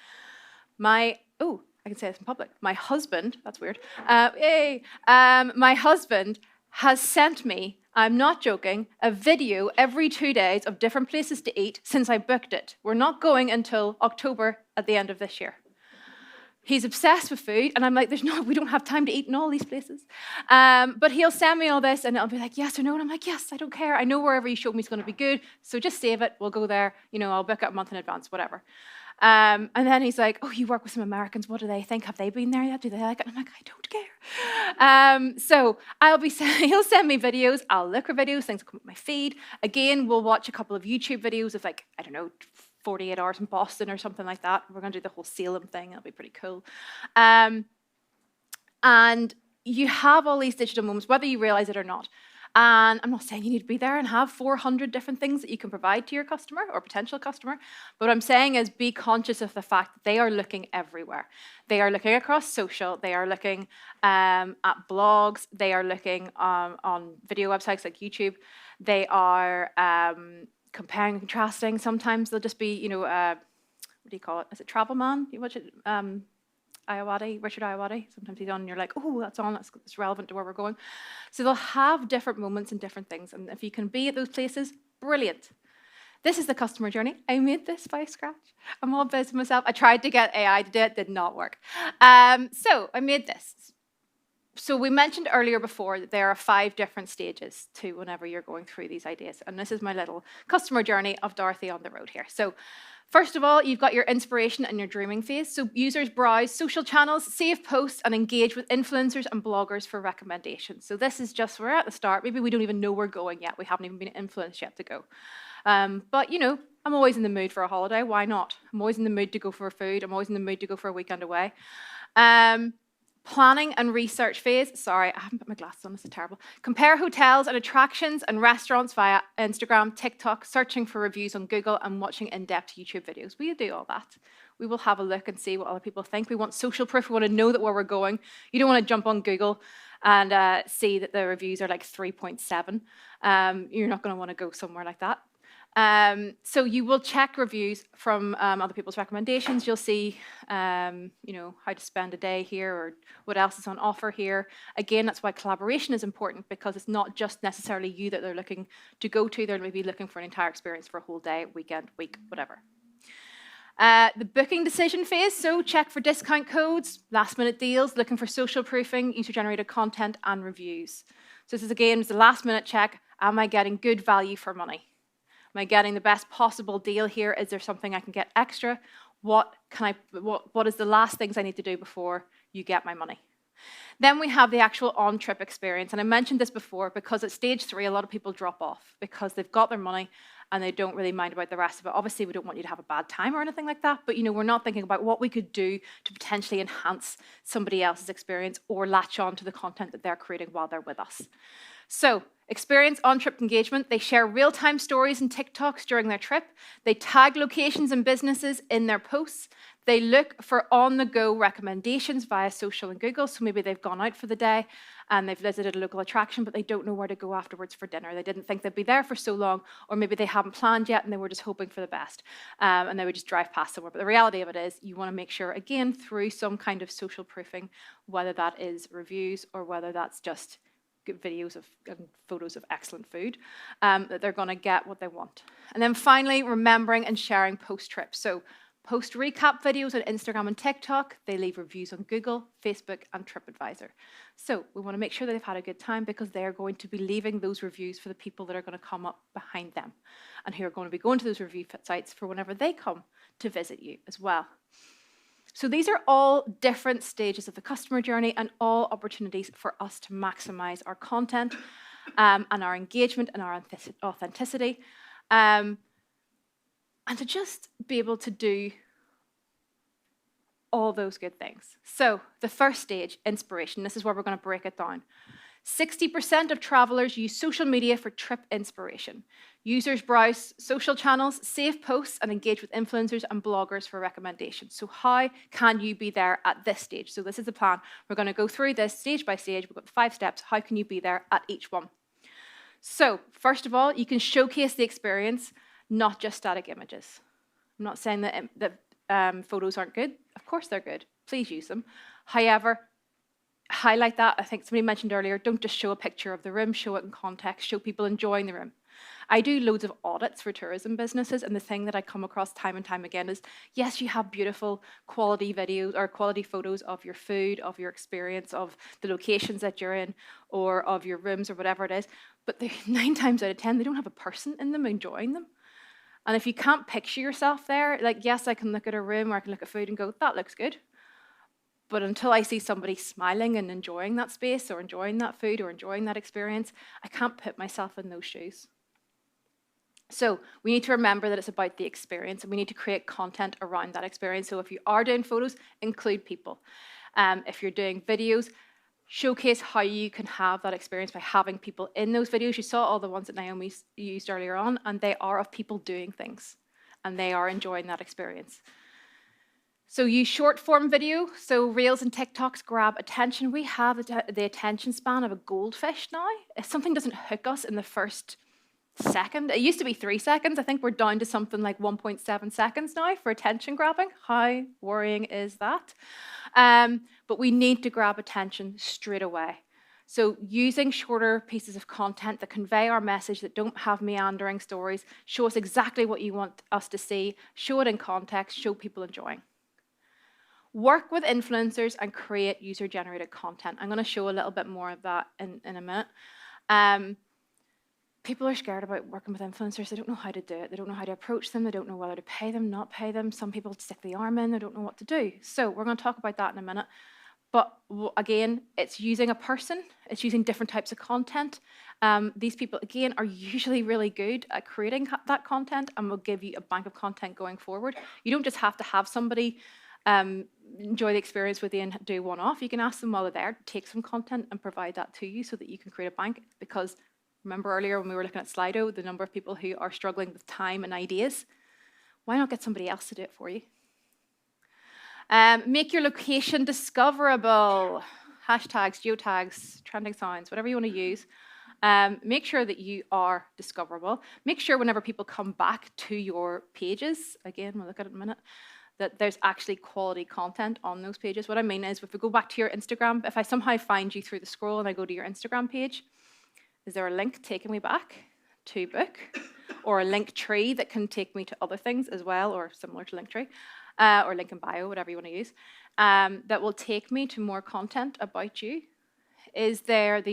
I can say this in public. My husband, that's weird. My husband has sent me, I'm not joking, a video every 2 days of different places to eat since I booked it. We're not going until October at the end of this year. He's obsessed with food, and I'm like, we don't have time to eat in all these places. But he'll send me all this, and I'll be like, yes or no, and I'm like, yes, I don't care. I know wherever you show me is going to be good, so just save it. We'll go there. I'll book it a month in advance, whatever. And then he's like, oh, you work with some Americans. What do they think? Have they been there yet? Do they like it? And I'm like, I don't care. So he'll send me videos. I'll look for videos. Things will come up my feed. Again, we'll watch a couple of YouTube videos of 48 hours in Boston or something like that. We're going to do the whole Salem thing. It'll be pretty cool. And you have all these digital moments, whether you realize it or not. And I'm not saying you need to be there and have 400 different things that you can provide to your customer or potential customer. But what I'm saying is be conscious of the fact that they are looking everywhere. They are looking across social. They are looking at blogs. They are looking on video websites like YouTube. They are comparing and contrasting. Sometimes they'll just be, you know, what do you call it? Is it Travel Man? You watch it, Richard Iowati. Sometimes he's on and you're like, oh, that's on, that's relevant to where we're going. So they'll have different moments and different things. And if you can be at those places, brilliant. This is the customer journey. I made this by scratch. I'm all busy myself. I tried to get AI to do it, did not work. So I made this. So we mentioned earlier before that there are 5 different stages to whenever you're going through these ideas. And this is my little customer journey of Dorothy on the road here. So first of all, you've got your inspiration and your dreaming phase. So users browse social channels, save posts, and engage with influencers and bloggers for recommendations. So this is just, we're at the start. Maybe we don't even know we're going yet. We haven't even been influenced yet to go. But, you know, I'm always in the mood for a holiday. Why not? I'm always in the mood to go for food. I'm always in the mood to go for a weekend away. Planning and research phase. Sorry, I haven't put my glasses on. This is terrible. Compare hotels and attractions and restaurants via Instagram, TikTok, searching for reviews on Google, and watching in-depth YouTube videos. We do all that. We will have a look and see what other people think. We want social proof. We want to know that where we're going. You don't want to jump on Google and see that the reviews are like 3.7. You're not going to want to go somewhere like that. So you will check reviews from other people's recommendations. You'll see, you know, how to spend a day here or what else is on offer here. Again, that's why collaboration is important, because it's not just necessarily you that they're looking to go to. They're maybe looking for an entire experience for a whole day, weekend, week, whatever. The booking decision phase, so check for discount codes, last minute deals, looking for social proofing, user-generated content, and reviews. So this is, again, the last minute check. Am I getting good value for money? Am I getting the best possible deal here? Is there something I can get extra? What is the last things I need to do before you get my money? Then we have the actual on-trip experience. And I mentioned this before, because at stage 3, a lot of people drop off because they've got their money and they don't really mind about the rest of it. Obviously, we don't want you to have a bad time or anything like that, but you know, we're not thinking about what we could do to potentially enhance somebody else's experience or latch on to the content that they're creating while they're with us. So, experience on-trip engagement. They share real-time stories and TikToks during their trip. They tag locations and businesses in their posts. They look for on-the-go recommendations via social and Google. So maybe they've gone out for the day and they've visited a local attraction, but they don't know where to go afterwards for dinner. They didn't think they'd be there for so long, or maybe they haven't planned yet and they were just hoping for the best. And they would just drive past somewhere. But the reality of it is you want to make sure, again, through some kind of social proofing, whether that is reviews or whether that's just videos and photos of excellent food, that they're going to get what they want. And then finally, remembering and sharing post-trip. So post recap videos on Instagram and TikTok. They leave reviews on Google, Facebook, and TripAdvisor. So we want to make sure that they've had a good time, because they're going to be leaving those reviews for the people that are going to come up behind them and who are going to be going to those review sites for whenever they come to visit you as well. So these are all different stages of the customer journey and all opportunities for us to maximize our content and our engagement and our authenticity, and to just be able to do all those good things. So the first stage, inspiration, this is where we're going to break it down. 60% of travelers use social media for trip inspiration. Users browse social channels, save posts, and engage with influencers and bloggers for recommendations. So how can you be there at this stage? So this is the plan. We're going to go through this stage by stage. We've got 5 steps. How can you be there at each one? So first of all, you can showcase the experience, not just static images. I'm not saying that photos aren't good. Of course they're good. Please use them. However, highlight that. I think somebody mentioned earlier, don't just show a picture of the room, show it in context, show people enjoying the room. I do loads of audits for tourism businesses, and the thing that I come across time and time again is, yes, you have beautiful quality videos or quality photos of your food, of your experience, of the locations that you're in, or of your rooms or whatever it is, but 9 times out of 10, they don't have a person in them enjoying them. And if you can't picture yourself there, like, yes, I can look at a room or I can look at food and go, that looks good. But until I see somebody smiling and enjoying that space or enjoying that food or enjoying that experience, I can't put myself in those shoes. So we need to remember that it's about the experience, and we need to create content around that experience. So if you are doing photos, include people. If you're doing videos, showcase how you can have that experience by having people in those videos. You saw all the ones that Naomi used earlier on, and they are of people doing things, and they are enjoying that experience. So use short form video. So Reels and TikToks grab attention. We have the attention span of a goldfish now. If something doesn't hook us in the first second. It used to be 3 seconds. I think we're down to something like 1.7 seconds now for attention grabbing. How worrying is that? But we need to grab attention straight away. So using shorter pieces of content that convey our message, that don't have meandering stories, show us exactly what you want us to see, show it in context, show people enjoying. Work with influencers and create user-generated content. I'm going to show a little bit more of that in a minute. People are scared about working with influencers. They don't know how to do it. They don't know how to approach them. They don't know whether to pay them, not pay them. Some people stick the arm in. They don't know what to do. So we're going to talk about that in a minute. But again, it's using a person. It's using different types of content. These people, again, are usually really good at creating that content and will give you a bank of content going forward. You don't just have to have somebody enjoy the experience with you and do one-off. You can ask them while they're there, take some content and provide that to you so that you can create a bank. Because remember earlier when we were looking at Slido, the number of people who are struggling with time and ideas, why not get somebody else to do it for you? Make your location discoverable. Hashtags, geotags, trending sounds, whatever you want to use. Make sure that you are discoverable. Make sure whenever people come back to your pages, again, we'll look at it in a minute, that there's actually quality content on those pages. What I mean is, if we go back to your Instagram, if I somehow find you through the scroll and I go to your Instagram page, is there a link taking me back to book? Or a link tree that can take me to other things as well, or similar to Linktree? Or link in bio, whatever you want to use, that will take me to more content about you? Is there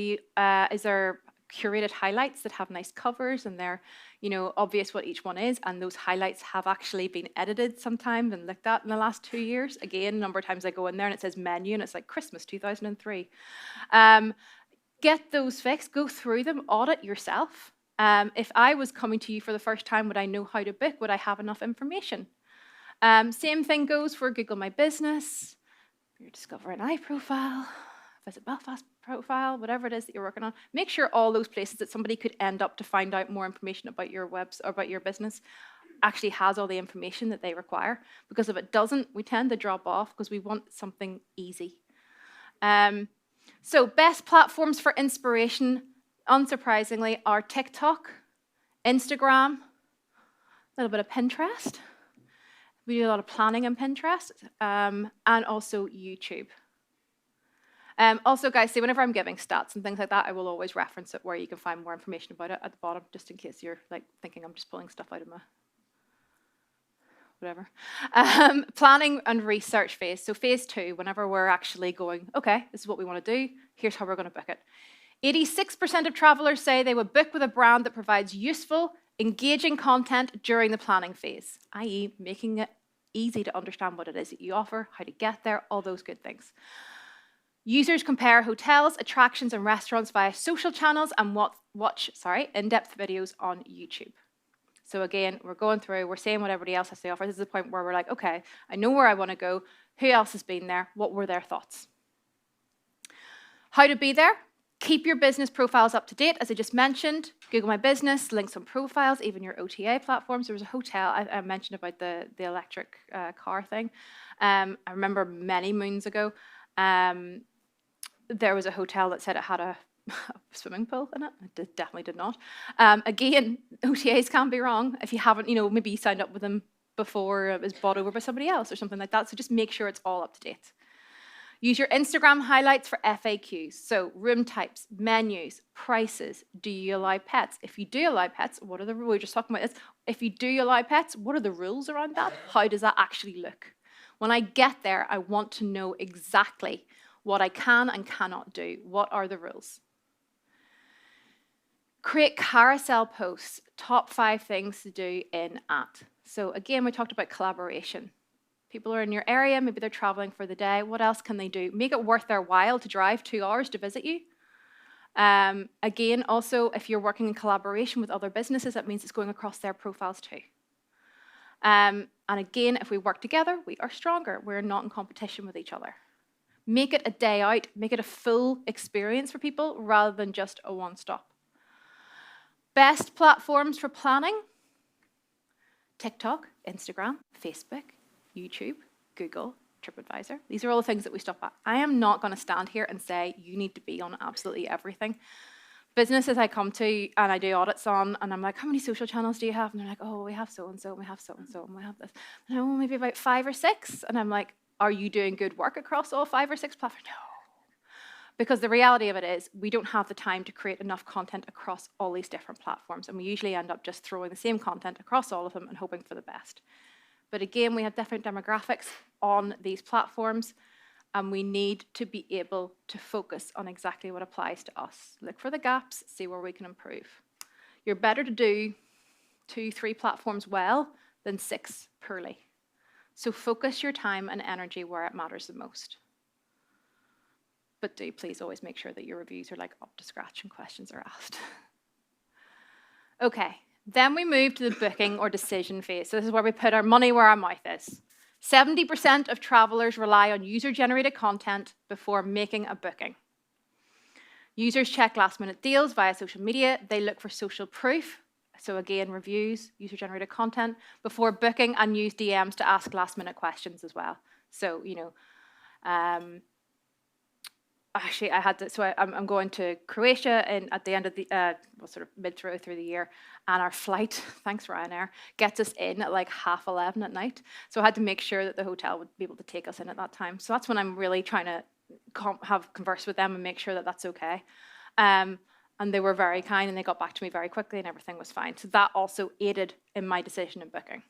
curated highlights that have nice covers and they're, obvious what each one is, and those highlights have actually been edited sometimes and looked at in the last 2 years? Again, a number of times I go in there and it says menu and it's like Christmas 2003. Get those fixed, go through them, audit yourself. If I was coming to you for the first time, would I know how to book? Would I have enough information? Same thing goes for Google My Business, your Discover NI profile, Visit Belfast profile, whatever it is that you're working on. Make sure all those places that somebody could end up to find out more information about your webs or about your business actually has all the information that they require. Because if it doesn't, we tend to drop off because we want something easy. So best platforms for inspiration, unsurprisingly, are TikTok, Instagram, a little bit of Pinterest. We do a lot of planning on Pinterest, and also YouTube. Also, guys, see, whenever I'm giving stats and things like that, I will always reference it where you can find more information about it at the bottom, just in case you're like thinking I'm just pulling stuff out of my whatever. Planning and research phase. So phase 2, whenever we're actually going, okay, this is what we want to do, here's how we're going to book it. 86% of travelers say they would book with a brand that provides useful, engaging content during the planning phase, i.e. making it easy to understand what it is that you offer, how to get there, all those good things. Users compare hotels, attractions, and restaurants via social channels and watch in-depth videos on YouTube. So again, we're going through, we're saying what everybody else has to offer. This is the point where we're like, okay, I know where I want to go. Who else has been there? What were their thoughts? How to be there? Keep your business profiles up to date, as I just mentioned. Google My Business, links on profiles, even your OTA platforms. There was a hotel, I mentioned about the electric car thing. I remember many moons ago, there was a hotel that said it had a swimming pool in it. It definitely did not. Again, OTAs can be wrong if you haven't, maybe you signed up with them before it was bought over by somebody else or something like that. So just make sure it's all up to date. Use your Instagram highlights for FAQs. So room types, menus, prices. Do you allow pets? If you do allow pets, what are the rules? We were just talking about this. If you do allow pets, what are the rules around that? How does that actually look? When I get there, I want to know exactly what I can and cannot do. What are the rules? Create carousel posts, top 5 things to do in at. So again, we talked about collaboration. People are in your area, maybe they're traveling for the day. What else can they do? Make it worth their while to drive 2 hours to visit you. Again, also, if you're working in collaboration with other businesses, that means it's going across their profiles too. And again, if we work together, we are stronger. We're not in competition with each other. Make it a day out, make it a full experience for people rather than just a one-stop. Best platforms for planning: TikTok, Instagram, Facebook, YouTube, Google, TripAdvisor. These are all the things that we stop at. I am not going to stand here and say you need to be on absolutely everything. businesses I come to and I do audits on, and I'm like, how many social channels do you have? And they're like, oh, we have so-and-so, and we have so-and-so, and we have this. And I'm, maybe about 5 or 6. And I'm like, are you doing good work across all 5 or 6 platforms? No. Because the reality of it is we don't have the time to create enough content across all these different platforms. And we usually end up just throwing the same content across all of them and hoping for the best. But again, we have different demographics on these platforms, and we need to be able to focus on exactly what applies to us. Look for the gaps, see where we can improve. You're better to do 2, 3 platforms well than 6 poorly. So focus your time and energy where it matters the most. But do please always make sure that your reviews are like up to scratch and questions are asked. Okay, then we move to the booking or decision phase. So this is where we put our money where our mouth is. 70% of travelers rely on user-generated content before making a booking. Users check last-minute deals via social media. They look for social proof. So again, reviews, user-generated content before booking, and use DMs to ask last-minute questions as well. So, you know, actually, I'm going to Croatia at the end of the, sort of mid-through the year, and our flight, thanks Ryanair, gets us in at like 11:30 at night. So I had to make sure that the hotel would be able to take us in at that time. So that's when I'm really trying to converse with them and make sure that that's okay. And they were very kind, and they got back to me very quickly, and everything was fine. So that also aided in my decision in booking.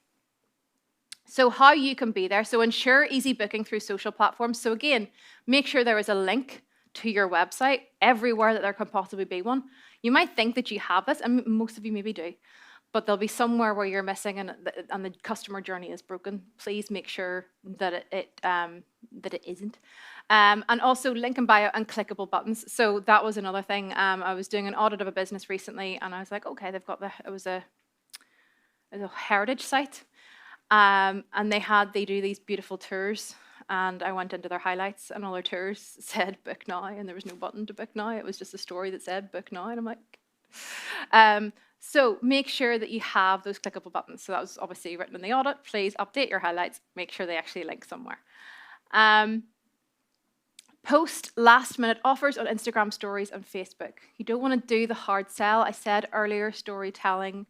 So how you can be there. So ensure easy booking through social platforms. So again, make sure there is a link to your website everywhere that there can possibly be one. You might think that you have this, and most of you maybe do, but there'll be somewhere where you're missing and the customer journey is broken. Please make sure that it isn't. And also link in bio and clickable buttons. So that was another thing. I was doing an audit of a business recently, and I was like, okay, they've got it was a heritage site. And they do these beautiful tours, and I went into their highlights, and all their tours said book now, and there was no button to book now. It was just a story that said book now, and I'm like, so make sure that you have those clickable buttons. So that was obviously written in the audit. Please update your highlights, make sure they actually link somewhere. Post last-minute offers on Instagram stories and Facebook. You don't want to do the hard sell. I said earlier, storytelling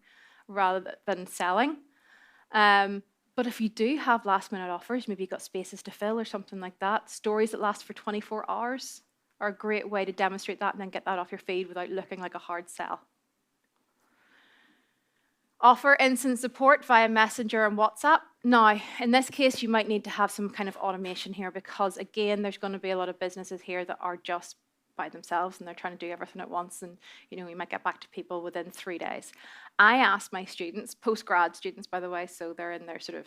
rather than selling. But if you do have last-minute offers, maybe you've got spaces to fill or something like that, stories that last for 24 hours are a great way to demonstrate that and then get that off your feed without looking like a hard sell. Offer instant support via Messenger and WhatsApp. Now, in this case, you might need to have some kind of automation here because, again, there's going to be a lot of businesses here that are just by themselves and they're trying to do everything at once, and you know, we might get back to people within 3 days. I asked my students, post-grad students by the way, so they're in their sort of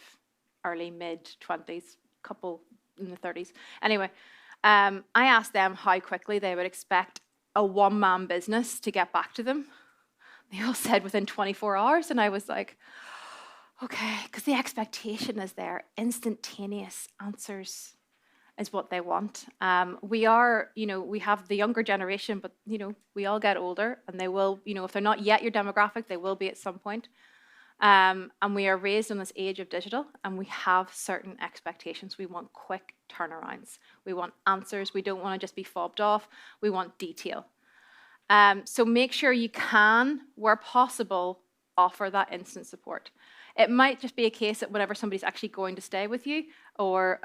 early mid-20s, couple in the 30s. Anyway, I asked them how quickly they would expect a one-man business to get back to them. They all said within 24 hours, and I was like, okay, because the expectation is there, instantaneous answers is what they want. We are, you know, we have the younger generation, but, you know, we all get older, and they will, you know, if they're not yet your demographic, they will be at some point. And we are raised in this age of digital, and we have certain expectations. We want quick turnarounds. We want answers. We don't want to just be fobbed off. We want detail. So make sure you can, where possible, offer that instant support. It might just be a case that whenever somebody's actually going to stay with you, or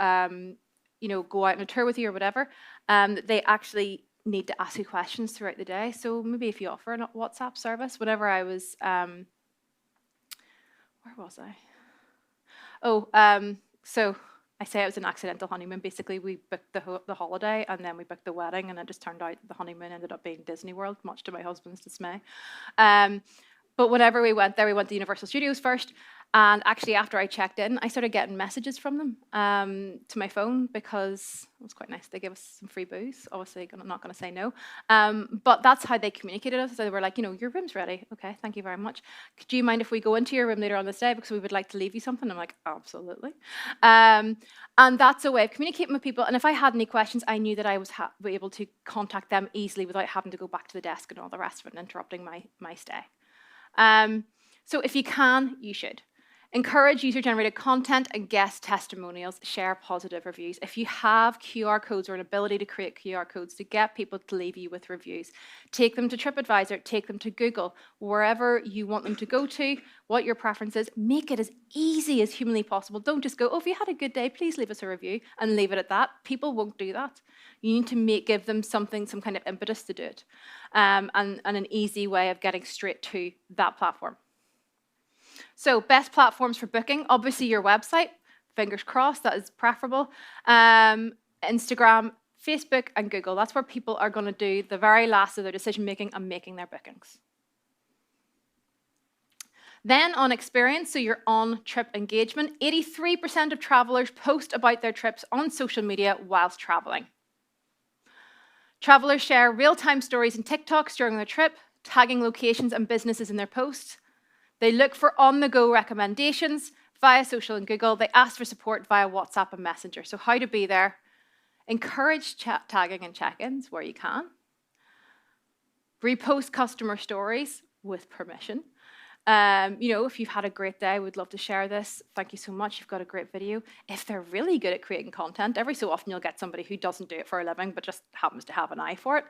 you know, go out on a tour with you or whatever, they actually need to ask you questions throughout the day. So maybe if you offer a WhatsApp service. Whenever I was, where was I? Oh, so I say it was an accidental honeymoon. Basically, we booked the holiday, and then we booked the wedding, and it just turned out the honeymoon ended up being Disney World, much to my husband's dismay. But whenever we went there, we went to Universal Studios first. And actually, after I checked in, I started getting messages from them to my phone because it was quite nice. They gave us some free booze. Obviously, I'm not going to say no. But that's how they communicated us. So they were like, you know, your room's ready. Okay, thank you very much. Do you mind if we go into your room later on this day because we would like to leave you something? I'm like, absolutely. And that's a way of communicating with people. And if I had any questions, I knew that I was able to contact them easily without having to go back to the desk and all the rest of it and interrupting my stay. So if you can, you should. Encourage user-generated content and guest testimonials. Share positive reviews. If you have QR codes or an ability to create QR codes to get people to leave you with reviews, take them to TripAdvisor, take them to Google, wherever you want them to go to, what your preference is. Make it as easy as humanly possible. Don't just go, oh, if you had a good day, please leave us a review, and leave it at that. People won't do that. You need to give them something, some kind of impetus to do it, and an easy way of getting straight to that platform. So best platforms for booking, obviously your website, fingers crossed, that is preferable. Instagram, Facebook, and Google. That's where people are going to do the very last of their decision making and making their bookings. Then on experience, so your on-trip engagement, 83% of travelers post about their trips on social media whilst traveling. Travelers share real-time stories and TikToks during their trip, tagging locations and businesses in their posts. They look for on-the-go recommendations via social and Google. They ask for support via WhatsApp and Messenger. So how to be there. Encourage chat tagging and check-ins where you can. Repost customer stories with permission. If you've had a great day, we'd love to share this. Thank you so much. You've got a great video. If they're really good at creating content, every so often you'll get somebody who doesn't do it for a living but just happens to have an eye for it.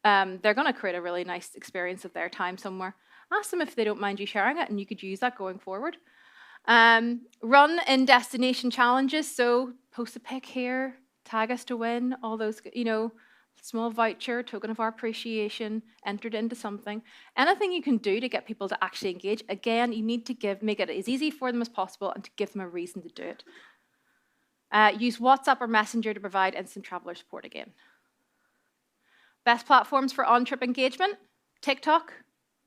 They're going to create a really nice experience of their time somewhere. Ask them if they don't mind you sharing it, and you could use that going forward. Run in destination challenges. So post a pic here, tag us to win, all those, small voucher, token of our appreciation, entered into something. Anything you can do to get people to actually engage. Again, you need to make it as easy for them as possible and to give them a reason to do it. Use WhatsApp or Messenger to provide instant traveler support again. Best platforms for on-trip engagement, TikTok,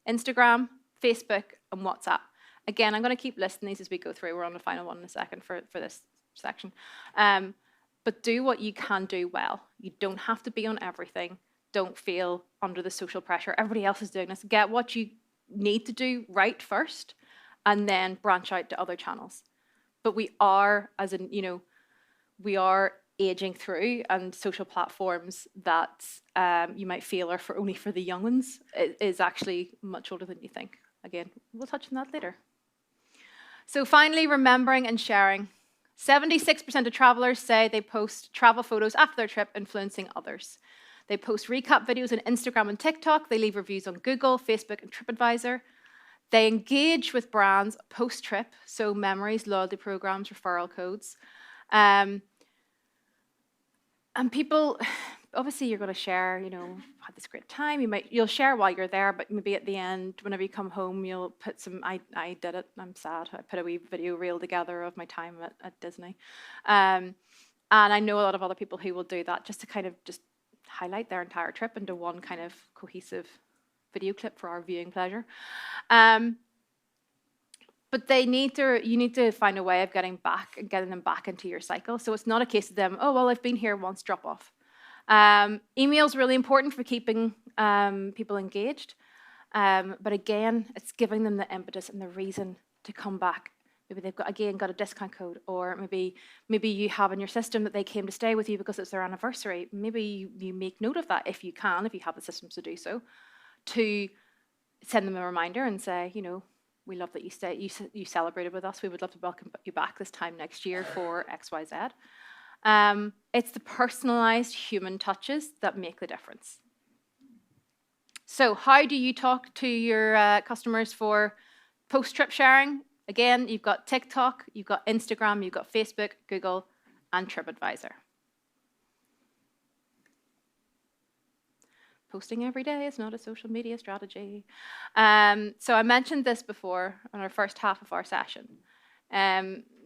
Instagram, Facebook, and WhatsApp. Again, I'm going to keep listing these as we go through. We're on the final one in a second for this section. But do what you can do well. You don't have to be on everything. Don't feel under the social pressure. Everybody else is doing this. Get what you need to do right first, and then branch out to other channels. But we are, we are aging through, and social platforms that you might feel are only for the young ones is actually much older than you think. Again, we'll touch on that later. So finally, remembering and sharing. 76% of travelers say they post travel photos after their trip, influencing others. They post recap videos on Instagram and TikTok. They leave reviews on Google, Facebook, and TripAdvisor. They engage with brands post-trip, so memories, loyalty programs, referral codes. And people, obviously you're going to share, had this great time. You'll share while you're there, but maybe at the end, whenever you come home, you'll put some, I did it, I'm sad. I put a wee video reel together of my time at Disney. And I know a lot of other people who will do that just to kind of just highlight their entire trip into one kind of cohesive video clip for our viewing pleasure. But you need to find a way of getting them back into your cycle. So it's not a case of them, oh, well, I've been here once, drop off. Email's really important for keeping people engaged. But again, it's giving them the impetus and the reason to come back. Maybe they've got a discount code, or maybe you have in your system that they came to stay with you because it's their anniversary. Maybe you make note of that if you have the systems to do so, to send them a reminder and say, we love that you celebrated with us. We would love to welcome you back this time next year for XYZ. It's the personalized human touches that make the difference. So how do you talk to your customers for post-trip sharing? Again, you've got TikTok, you've got Instagram, you've got Facebook, Google, and TripAdvisor. Posting every day is not a social media strategy. So I mentioned this before on our first half of our session.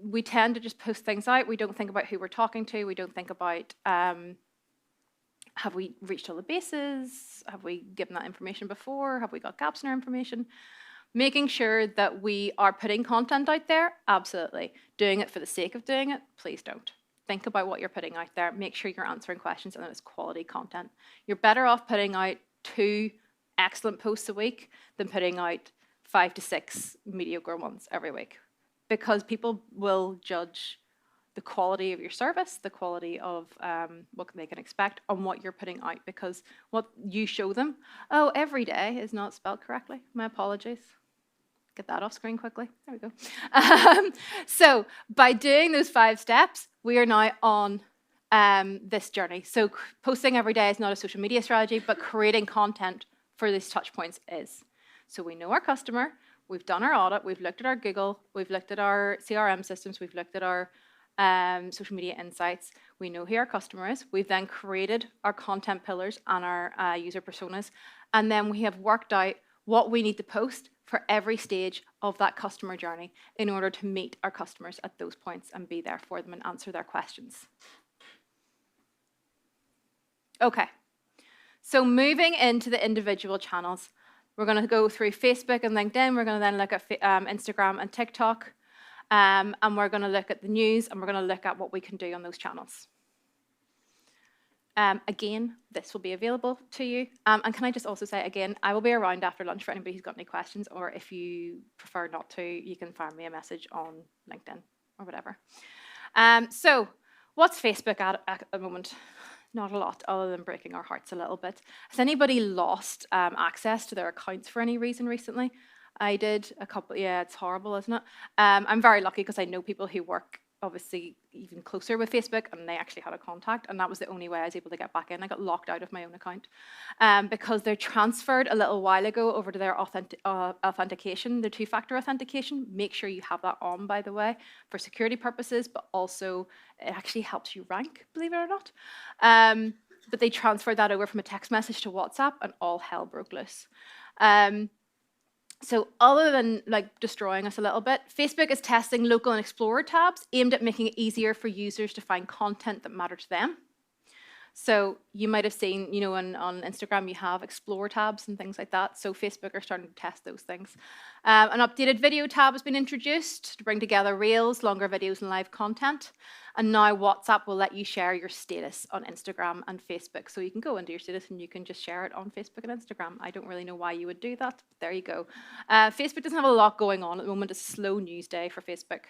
We tend to just post things out. We don't think about who we're talking to. We don't think about, have we reached all the bases? Have we given that information before? Have we got gaps in our information? Making sure that we are putting content out there, absolutely. Doing it for the sake of doing it, please don't. Think about what you're putting out there. Make sure you're answering questions and that it's quality content. You're better off putting out 2 excellent posts a week than putting out 5 to 6 mediocre ones every week, because people will judge the quality of your service, the quality of what they can expect on what you're putting out, because what you show them, oh, every day is not spelled correctly. My apologies. get that off screen quickly. There we go. So by doing those 5 steps, we are now on this journey. So posting every day is not a social media strategy, but creating content for these touch points is. So we know our customer, we've done our audit, we've looked at our Google, we've looked at our CRM systems, we've looked at our social media insights. We know who our customer is. We've then created our content pillars and our user personas. And then we have worked out what we need to post for every stage of that customer journey in order to meet our customers at those points and be there for them and answer their questions. Okay, so moving into the individual channels, we're going to go through Facebook and LinkedIn. We're going to then look at Instagram and TikTok, and we're going to look at the news, and we're going to look at what we can do on those channels. Again, this will be available to you. And can I just also say, again, I will be around after lunch for anybody who's got any questions, or if you prefer not to, you can fire me a message on LinkedIn or whatever. So what's Facebook at the moment? Not a lot, other than breaking our hearts a little bit. Has anybody lost access to their accounts for any reason recently? I did a couple. Yeah, it's horrible, isn't it? I'm very lucky because I know people who work obviously even closer with Facebook, and they actually had a contact, and that was the only way I was able to get back in. I got locked out of my own account because they're transferred a little while ago over to their authentication, their 2-factor authentication. Make sure you have that on, by the way, for security purposes, but also it actually helps you rank, believe it or not. But they transferred that over from a text message to WhatsApp, and all hell broke loose. So other than like destroying us a little bit, Facebook is testing local and explorer tabs aimed at making it easier for users to find content that matter to them. So you might have seen, you know, on Instagram you have explore tabs and things like that. So Facebook are starting to test those things. An updated video tab has been introduced to bring together reels, longer videos and live content. And now WhatsApp will let you share your status on Instagram and Facebook. So you can go into your status and you can just share it on Facebook and Instagram. I don't really know why you would do that, but there you go. Facebook doesn't have a lot going on at the moment. It's a slow news day for Facebook.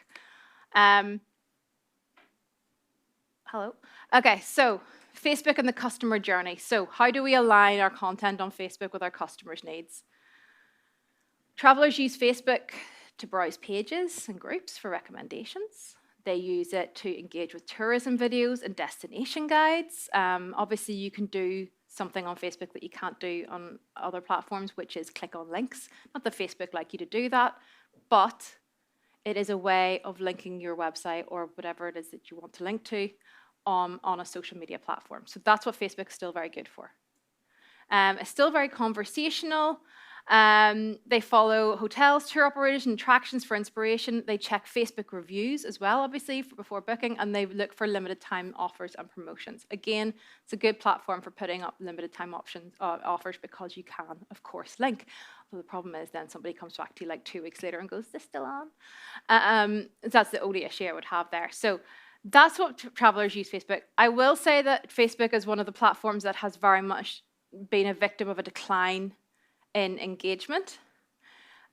Hello. Okay, so Facebook and the customer journey. So how do we align our content on Facebook with our customers' needs? Travelers use Facebook to browse pages and groups for recommendations. They use it to engage with tourism videos and destination guides. Obviously, you can do something on Facebook that you can't do on other platforms, which is click on links. Not that Facebook like you to do that, but it is a way of linking your website or whatever it is that you want to link to on a social media platform. So that's what Facebook is still very good for. It's still very conversational. They follow hotels, tour operators, and attractions for inspiration. They check Facebook reviews as well, obviously, before booking, and they look for limited time offers and promotions. Again, it's a good platform for putting up limited time offers because you can, of course, link. Well, the problem is then somebody comes back to you like 2 weeks later and goes, "Is this still on?" That's the only issue I would have there. So that's what travelers use Facebook. I will say that Facebook is one of the platforms that has very much been a victim of a decline in engagement.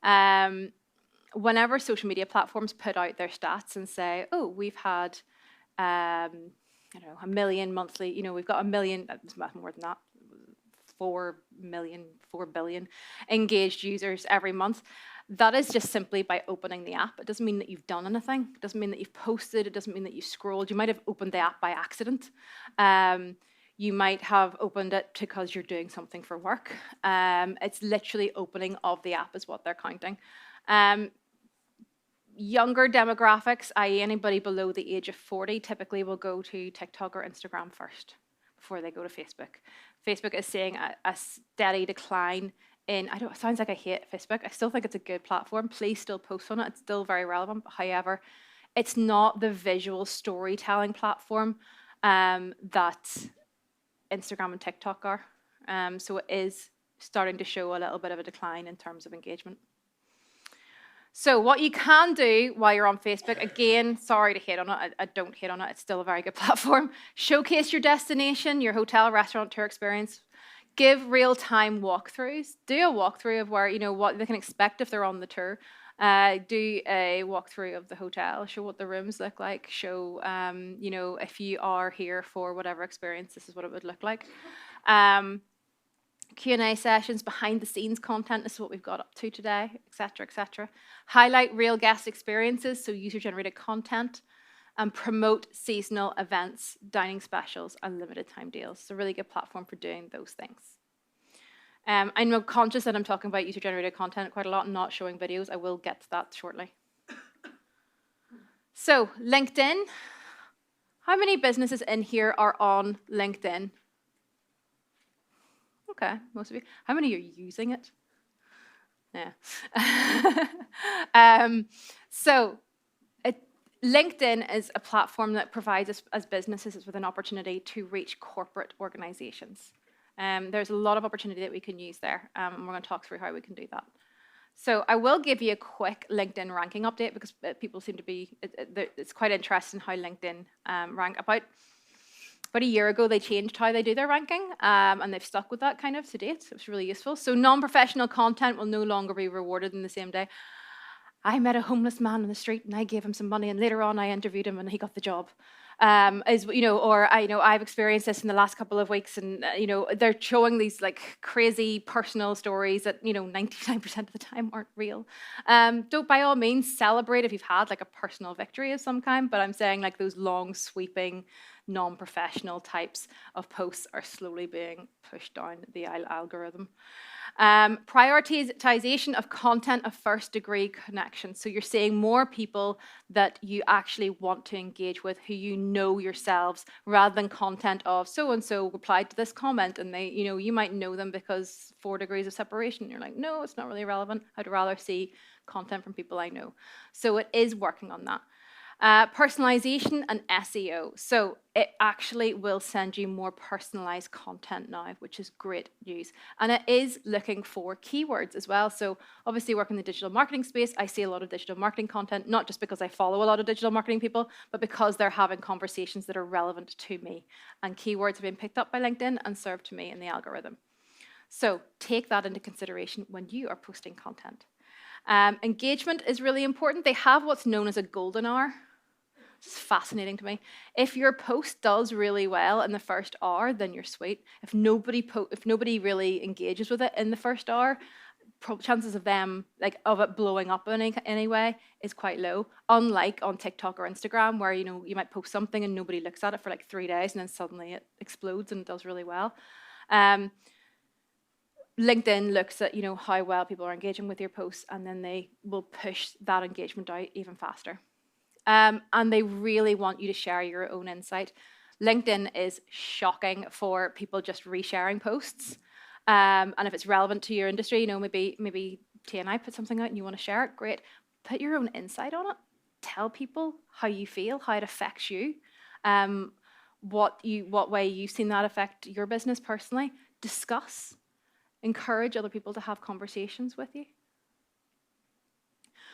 Whenever social media platforms put out their stats and say, oh, we've had, I don't know, 1 million monthly, you know, we've got 1 million, that's more than that, 4 billion engaged users every month. That is just simply by opening the app. It doesn't mean that you've done anything. It doesn't mean that you've posted. It doesn't mean that you've scrolled. You might have opened the app by accident. You might have opened it because you're doing something for work. It's literally opening of the app is what they're counting. Younger demographics, i.e. anybody below the age of 40, typically will go to TikTok or Instagram first before they go to Facebook. Facebook is seeing a steady decline in, it sounds like I hate Facebook. I still think it's a good platform. Please still post on it. It's still very relevant. However, it's not the visual storytelling platform that Instagram and TikTok are. So it is starting to show a little bit of a decline in terms of engagement. So what you can do while you're on Facebook, again, sorry to hate on it, I don't hate on it, it's still a very good platform. Showcase your destination, your hotel, restaurant, tour experience. Give real-time walkthroughs. Do a walkthrough of where, you know, what they can expect if they're on the tour. Do a walkthrough of the hotel, show what the rooms look like, show, you know, if you are here for whatever experience, this is what it would look like. Q&A sessions, behind the scenes content. This is what we've got up to today, etc., etc. Highlight real guest experiences, so user-generated content, and promote seasonal events, dining specials, and limited time deals. It's a really good platform for doing those things. I'm conscious that I'm talking about user-generated content quite a lot and not showing videos. I will get to that shortly. So, LinkedIn. How many businesses in here are on LinkedIn? Okay, most of you. How many are using it? Yeah. LinkedIn is a platform that provides us as businesses with an opportunity to reach corporate organizations. There's a lot of opportunity that we can use there, and we're going to talk through how we can do that. So I will give you a quick LinkedIn ranking update because people seem to be, it's quite interesting how LinkedIn rank. About a year ago, they changed how they do their ranking, and they've stuck with that kind of to date. It's really useful. So non-professional content will no longer be rewarded in the same day. I met a homeless man on the street and I gave him some money, and later on I interviewed him and he got the job. I've experienced this in the last couple of weeks, and they're showing these like crazy personal stories that 99% of the time aren't real. Don't by all means celebrate if you've had like a personal victory of some kind, but I'm saying like those long sweeping non-professional types of posts are slowly being pushed down the algorithm. Prioritization of content of first degree connection. So you're seeing more people that you actually want to engage with, who you know yourselves, rather than content of so-and-so replied to this comment and they, you might know them because 4 degrees of separation. You're like, no, it's not really relevant. I'd rather see content from people I know. So it is working on that. Personalization and SEO. So it actually will send you more personalized content now, which is great news. And it is looking for keywords as well. So obviously working in the digital marketing space, I see a lot of digital marketing content, not just because I follow a lot of digital marketing people, but because they're having conversations that are relevant to me. And keywords have been picked up by LinkedIn and served to me in the algorithm. So take that into consideration when you are posting content. Engagement is really important. They have what's known as a golden hour. It's fascinating to me. If your post does really well in the first hour, then you're sweet. If nobody really engages with it in the first hour, chances of it blowing up in any way is quite low. Unlike on TikTok or Instagram, where you might post something and nobody looks at it for like 3 days, and then suddenly it explodes and it does really well. LinkedIn looks at how well people are engaging with your posts, and then they will push that engagement out even faster. And they really want you to share your own insight. LinkedIn is shocking for people just resharing posts. And if it's relevant to your industry, maybe TNI put something out and you want to share it, great. Put your own insight on it. Tell people how you feel, how it affects you, what way you've seen that affect your business personally. Discuss. Encourage other people to have conversations with you.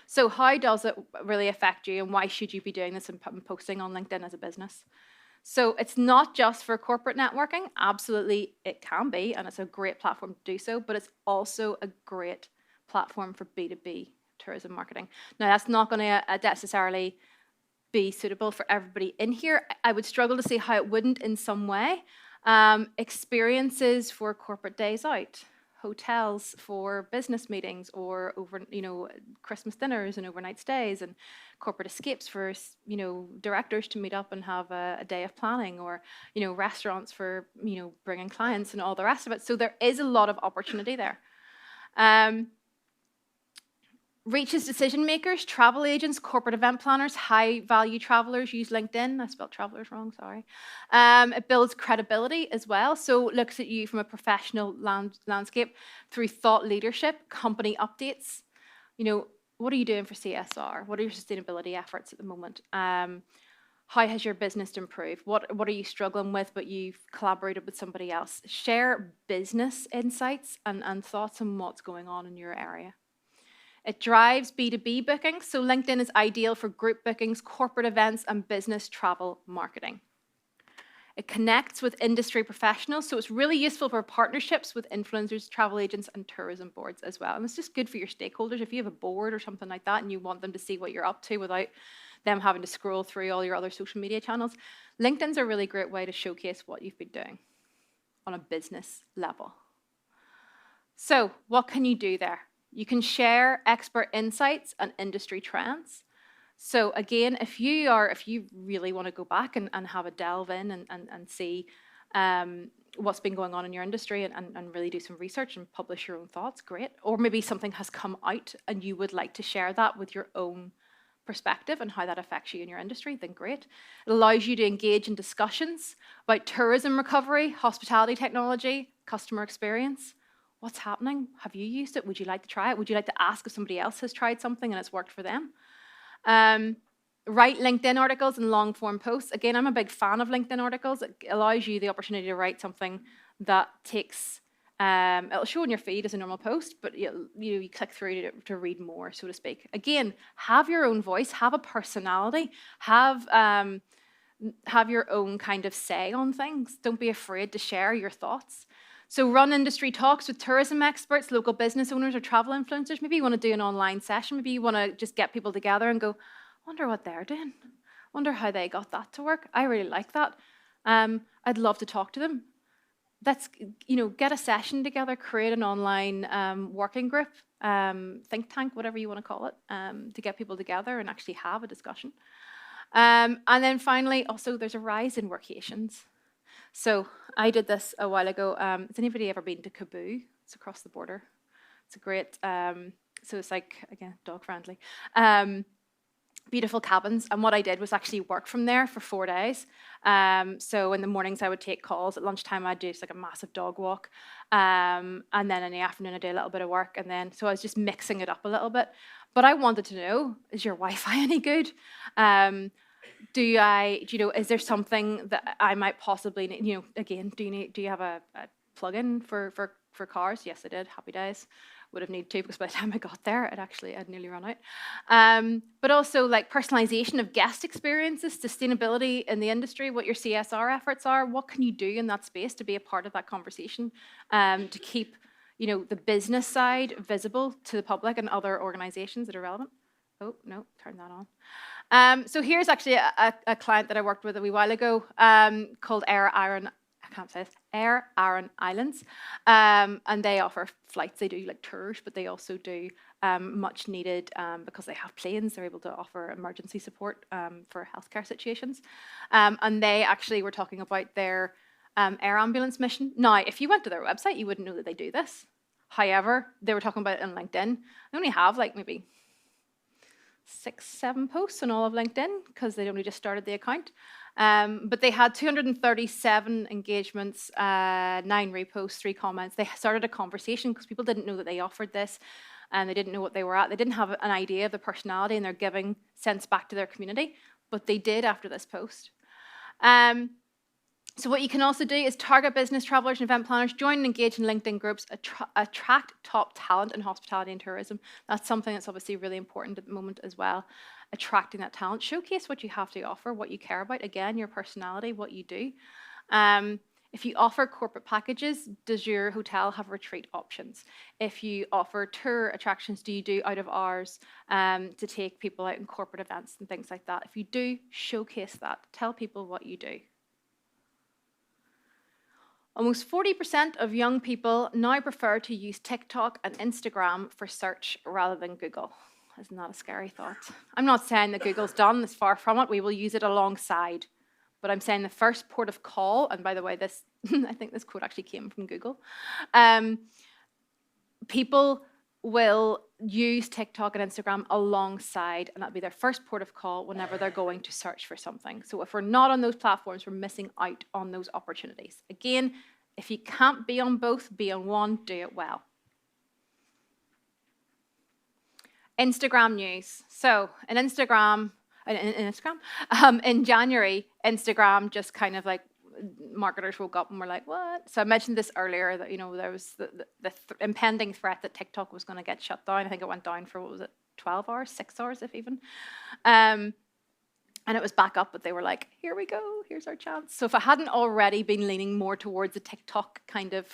So how does it really affect you, and why should you be doing this and posting on LinkedIn as a business? So it's not just for corporate networking. Absolutely, it can be, and it's a great platform to do so, but it's also a great platform for B2B tourism marketing. Now, that's not going to necessarily be suitable for everybody in here. I would struggle to see how it wouldn't in some way. Experiences for corporate days out. Hotels for business meetings, or Christmas dinners and overnight stays, and corporate escapes for directors to meet up and have a day of planning, or restaurants for bringing clients and all the rest of it. So there is a lot of opportunity there. Reaches decision makers, travel agents, corporate event planners, high value travelers use LinkedIn. I spelled travelers wrong, sorry. It builds credibility as well. So it looks at you from a professional landscape through thought leadership, company updates. What are you doing for CSR? What are your sustainability efforts at the moment? How has your business improved? What are you struggling with, but you've collaborated with somebody else? Share business insights and thoughts on what's going on in your area. It drives B2B bookings, so LinkedIn is ideal for group bookings, corporate events, and business travel marketing. It connects with industry professionals, so it's really useful for partnerships with influencers, travel agents, and tourism boards as well. And it's just good for your stakeholders. If you have a board or something like that and you want them to see what you're up to without them having to scroll through all your other social media channels, LinkedIn's a really great way to showcase what you've been doing on a business level. So what can you do there? You can share expert insights and industry trends. So again, if you really want to go back and have a delve in and see what's been going on in your industry and really do some research and publish your own thoughts, great. Or maybe something has come out and you would like to share that with your own perspective and how that affects you in your industry, then great. It allows you to engage in discussions about tourism recovery, hospitality technology, customer experience. What's happening? Have you used it? Would you like to try it? Would you like to ask if somebody else has tried something and it's worked for them? Write LinkedIn articles and long form posts. Again, I'm a big fan of LinkedIn articles. It allows you the opportunity to write something that takes, it'll show in your feed as a normal post, but you click through to read more, so to speak. Again, have your own voice, have a personality, have your own kind of say on things. Don't be afraid to share your thoughts. So run industry talks with tourism experts, local business owners, or travel influencers. Maybe you want to do an online session. Maybe you want to just get people together and go, wonder what they're doing. Wonder how they got that to work. I really like that. I'd love to talk to them. Let's, get a session together, create an online working group, think tank, whatever you want to call it, to get people together and actually have a discussion. And then finally, also there's a rise in workations. So I did this a while ago. Has anybody ever been to Cebu? It's across the border. It's a great, so it's like, again, dog friendly. Beautiful cabins. And what I did was actually work from there for 4 days. So in the mornings I would take calls. At lunchtime I'd do just like a massive dog walk. And then in the afternoon I'd do a little bit of work. And then, so I was just mixing it up a little bit. But I wanted to know, is your Wi-Fi any good? Is there something that I might possibly need, again, do you have a plug-in for cars? Yes, I did. Happy days. Would have needed to, because by the time I got there, I'd nearly run out. But also like personalization of guest experiences, sustainability in the industry, what your CSR efforts are, what can you do in that space to be a part of that conversation, to keep, the business side visible to the public and other organizations that are relevant. Oh, no, turn that on. So here's actually a client that I worked with a wee while ago called Air Aran Islands. And they offer flights. They do like tours, but they also do much needed, because they have planes, they're able to offer emergency support for healthcare situations. And they actually were talking about their air ambulance mission. Now, if you went to their website, you wouldn't know that they do this. However, they were talking about it on LinkedIn. They only have like maybe 6-7 posts on all of LinkedIn because they only just started the account. But they had 237 engagements, 9 reposts, 3 comments. They started a conversation because people didn't know that they offered this and they didn't know what they were at. They didn't have an idea of the personality and their giving sense back to their community, but they did after this post. So what you can also do is target business travelers and event planners, join and engage in LinkedIn groups, attract top talent in hospitality and tourism. That's something that's obviously really important at the moment as well. Attracting that talent, showcase what you have to offer, what you care about, again, your personality, what you do. If you offer corporate packages, does your hotel have retreat options? If you offer tour attractions, do you do out of hours to take people out in corporate events and things like that? If you do, showcase that. Tell people what you do. Almost 40% of young people now prefer to use TikTok and Instagram for search rather than Google. Isn't that a scary thought? I'm not saying that Google's done, it's far from it. We will use it alongside. But I'm saying the first port of call, and by the way, this I think this quote actually came from Google, people will use TikTok and Instagram alongside, and that'll be their first port of call whenever they're going to search for something. So if we're not on those platforms, we're missing out on those opportunities. Again, if you can't be on both, be on one, do it well. Instagram news. So in January, Instagram just kind of like, marketers woke up and were like, what? So I mentioned this earlier that, there was the impending threat that TikTok was going to get shut down. I think it went down for, 12 hours, 6 hours if even. And it was back up, but they were like, here we go, here's our chance. So if I hadn't already been leaning more towards the TikTok kind of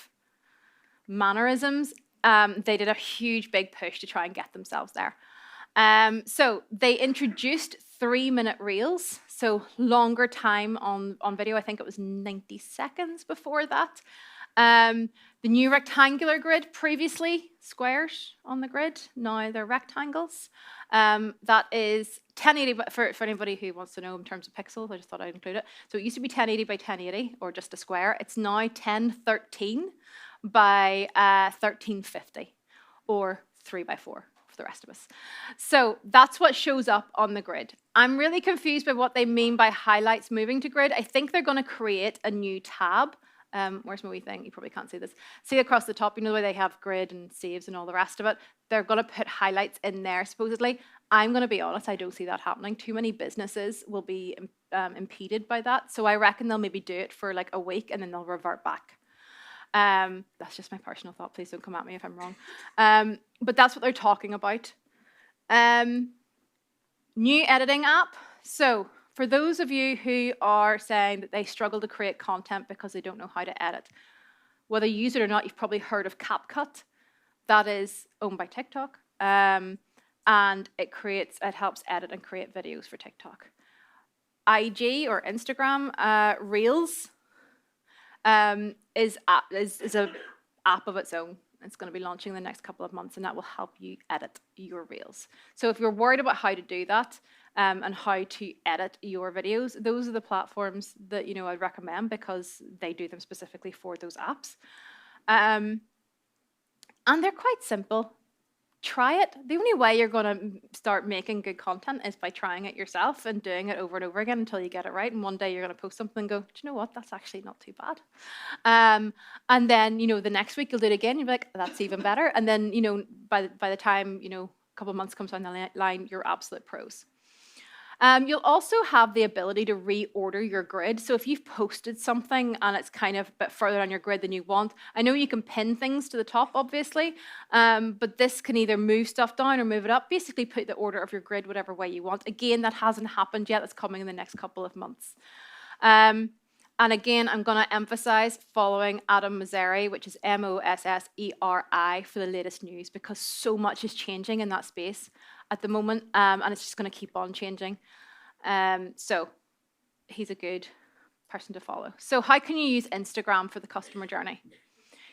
mannerisms, they did a huge big push to try and get themselves there. So they introduced 3-minute reels, so longer time on video. I think it was 90 seconds before that. The new rectangular grid, previously squares on the grid, now they're rectangles. That is 1080, for anybody who wants to know in terms of pixels, I just thought I'd include it. So it used to be 1080 by 1080, or just a square. It's now 1013 by 1350, or 3 by 4 for the rest of us. So that's what shows up on the grid. I'm really confused by what they mean by highlights moving to grid. I think they're going to create a new tab. Where's my wee thing? You probably can't see this. See across the top, you know the way they have grid and saves and all the rest of it? They're going to put highlights in there, supposedly. I'm going to be honest, I don't see that happening. Too many businesses will be impeded by that. So I reckon they'll maybe do it for like a week and then they'll revert back. That's just my personal thought. Please don't come at me if I'm wrong. But that's what they're talking about. New editing app. So for those of you who are saying that they struggle to create content because they don't know how to edit, whether you use it or not, you've probably heard of CapCut. That is owned by TikTok. And it helps edit and create videos for TikTok. IG or Instagram Reels is an app of its own. It's going to be launching in the next couple of months, and that will help you edit your Reels. So if you're worried about how to do that and how to edit your videos, those are the platforms that I'd recommend because they do them specifically for those apps. And they're quite simple. Try it. The only way you're going to start making good content is by trying it yourself and doing it over and over again until you get it right. And one day you're going to post something and go, do you know what? That's actually not too bad. And then, the next week you'll do it again. You'll be like, that's even better. And then, by the time, a couple of months comes down the line, you're absolute pros. You'll also have the ability to reorder your grid. So if you've posted something and it's kind of a bit further on your grid than you want, I know you can pin things to the top, obviously, but this can either move stuff down or move it up. Basically put the order of your grid whatever way you want. Again, that hasn't happened yet. That's coming in the next couple of months. And again, I'm going to emphasize following Adam Mosseri, which is Mosseri, for the latest news, because so much is changing in that space at the moment, and it's just going to keep on changing. So he's a good person to follow. So how can you use Instagram for the customer journey?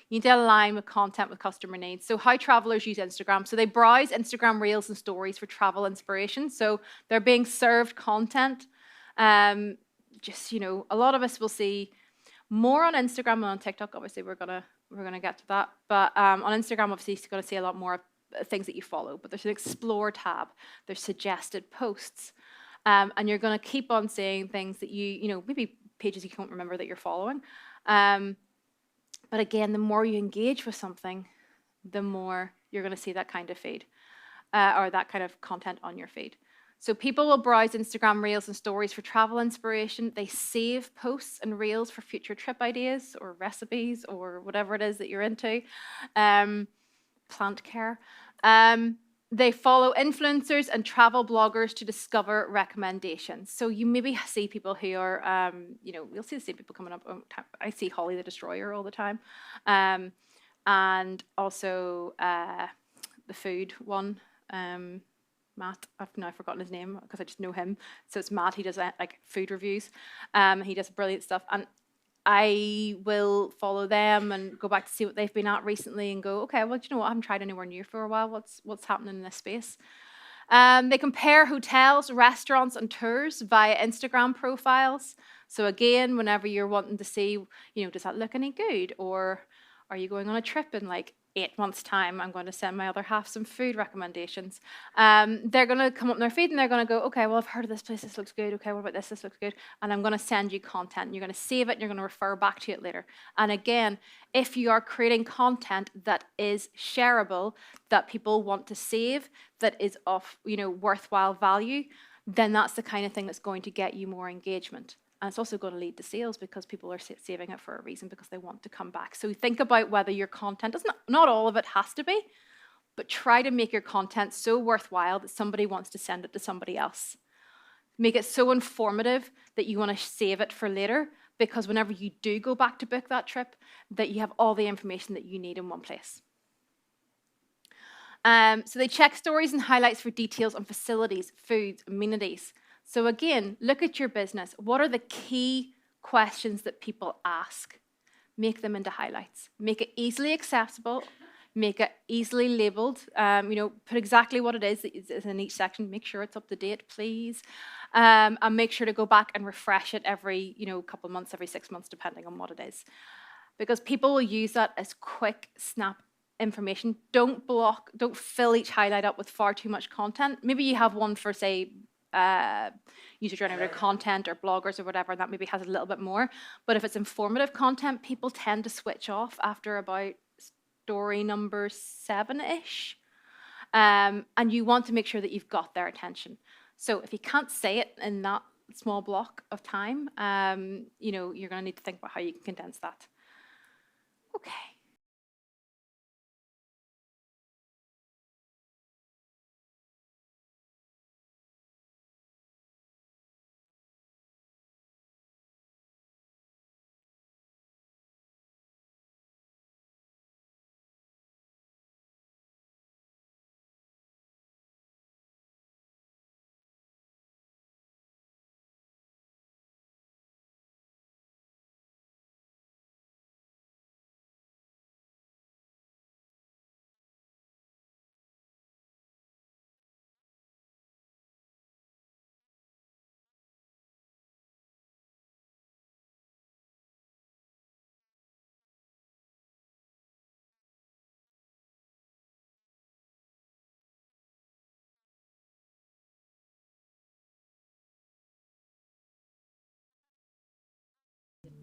You need to align with content with customer needs. So how travelers use Instagram. So they browse Instagram Reels and Stories for travel inspiration. So they're being served content. A lot of us will see more on Instagram than on TikTok. Obviously, we're gonna get to that. But on Instagram, obviously, you're going to see a lot more of things that you follow. But there's an Explore tab. There's suggested posts. And you're going to keep on seeing things that maybe pages you can't remember that you're following. But again, the more you engage with something, the more you're going to see that kind of feed or that kind of content on your feed. So people will browse Instagram Reels and Stories for travel inspiration. They save posts and Reels for future trip ideas or recipes or whatever it is that you're into. Plant care. They follow influencers and travel bloggers to discover recommendations. So you maybe see people who are, you'll see the same people coming up. I see Holly the Destroyer all the time. And also the food one, Matt. I've now forgotten his name because I just know him. So it's Matt. He does like food reviews. He does brilliant stuff. And I will follow them and go back to see what they've been at recently and go, okay, well, do you know what? I haven't tried anywhere new for a while. What's happening in this space? They compare hotels, restaurants, and tours via Instagram profiles. So again, whenever you're wanting to see, does that look any good? Or are you going on a trip in like 8 months' time? I'm going to send my other half some food recommendations. They're going to come up in their feed and they're going to go, okay, well, I've heard of this place. This looks good. Okay, what about this? This looks good. And I'm going to send you content. You're going to save it and you're going to refer back to it later. And again, if you are creating content that is shareable, that people want to save, that is of, worthwhile value, then that's the kind of thing that's going to get you more engagement. And it's also going to lead to sales because people are saving it for a reason because they want to come back. So think about whether your content, not all of it has to be, but try to make your content so worthwhile that somebody wants to send it to somebody else. Make it so informative that you want to save it for later because whenever you do go back to book that trip, that you have all the information that you need in one place. So they check stories and highlights for details on facilities, foods, amenities. So again, look at your business. What are the key questions that people ask? make them into highlights. Make it easily accessible, make it easily labeled, put exactly what it is in each section, make sure it's up to date, please, and make sure to go back and refresh it every, couple of months, every 6 months, depending on what it is. Because people will use that as quick, snap information. Don't fill each highlight up with far too much content. Maybe you have one for, say, user-generated content or bloggers or whatever, that maybe has a little bit more. But if it's informative content, people tend to switch off after about story number 7-ish. And you want to make sure that you've got their attention. So if you can't say it in that small block of time, you're going to need to think about how you can condense that. Okay.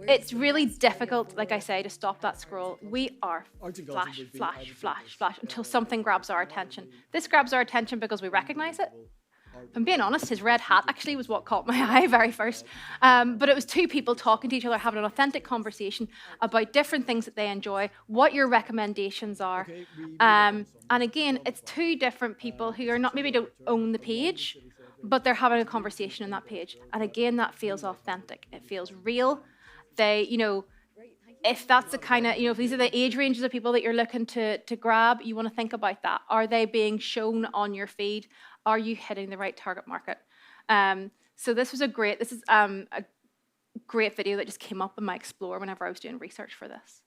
It's really difficult, like I say, to stop that scroll. We are flash, flash, flash, flash, until something grabs our attention. This grabs our attention because we recognize it. If I'm being honest, his red hat actually was what caught my eye very first. But it was two people talking to each other, having an authentic conversation about different things that they enjoy, what your recommendations are. And again, it's two different people who are not, maybe don't own the page, but they're having a conversation on that page. And again, that feels authentic. It feels real. They, if that's the kind of, if these are the age ranges of people that you're looking to grab, you want to think about that. Are they being shown on your feed? Are you hitting the right target market? So this is a great video that just came up in my Explore whenever I was doing research for this.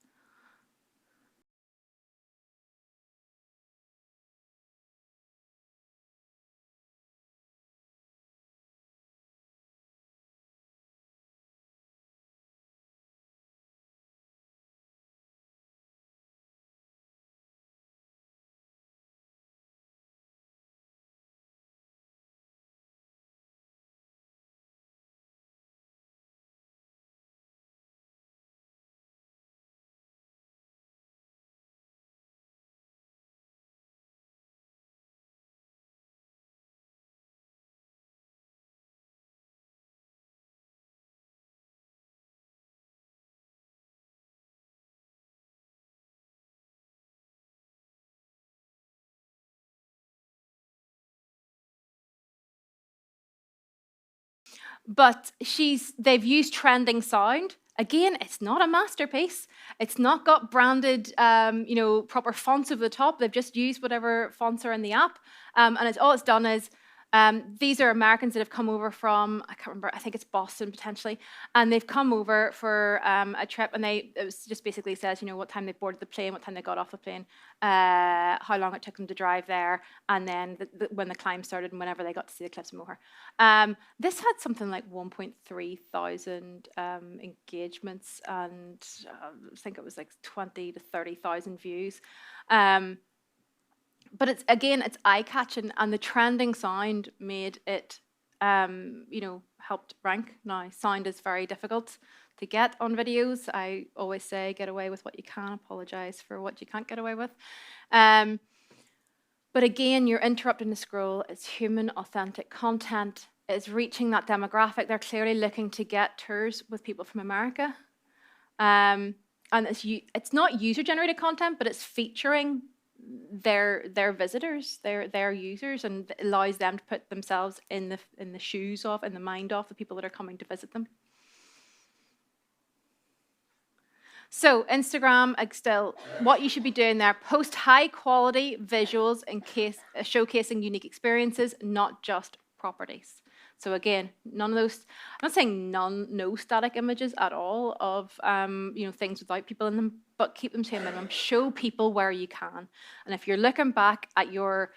But they've used trending sound. Again, it's not a masterpiece. It's not got branded, proper fonts over the top. They've just used whatever fonts are in the app. And all it's done is, these are Americans that have come over from, I can't remember, I think it's Boston potentially, and they've come over for a trip, and it was just basically says, what time they boarded the plane, what time they got off the plane, how long it took them to drive there, and then when the climb started and whenever they got to see the cliffs of Moher. This had something like 1.3 thousand engagements, and I think it was like 20 to 30,000 views. But it's eye-catching, and the trending sound made it, helped rank. Now, sound is very difficult to get on videos. I always say, get away with what you can, apologize for what you can't get away with. But again, you're interrupting the scroll. It's human, authentic content. It's reaching that demographic. They're clearly looking to get tours with people from America. And it's not user-generated content, but it's featuring their visitors, their users, and it allows them to put themselves in the shoes of, in the mind of the people that are coming to visit them. So Instagram, still, what you should be doing there, post high quality visuals in case showcasing unique experiences, not just properties. So again, none of those, I'm not saying no static images at all of, things without people in them, but keep them to a minimum. Show people where you can. And if you're looking back at your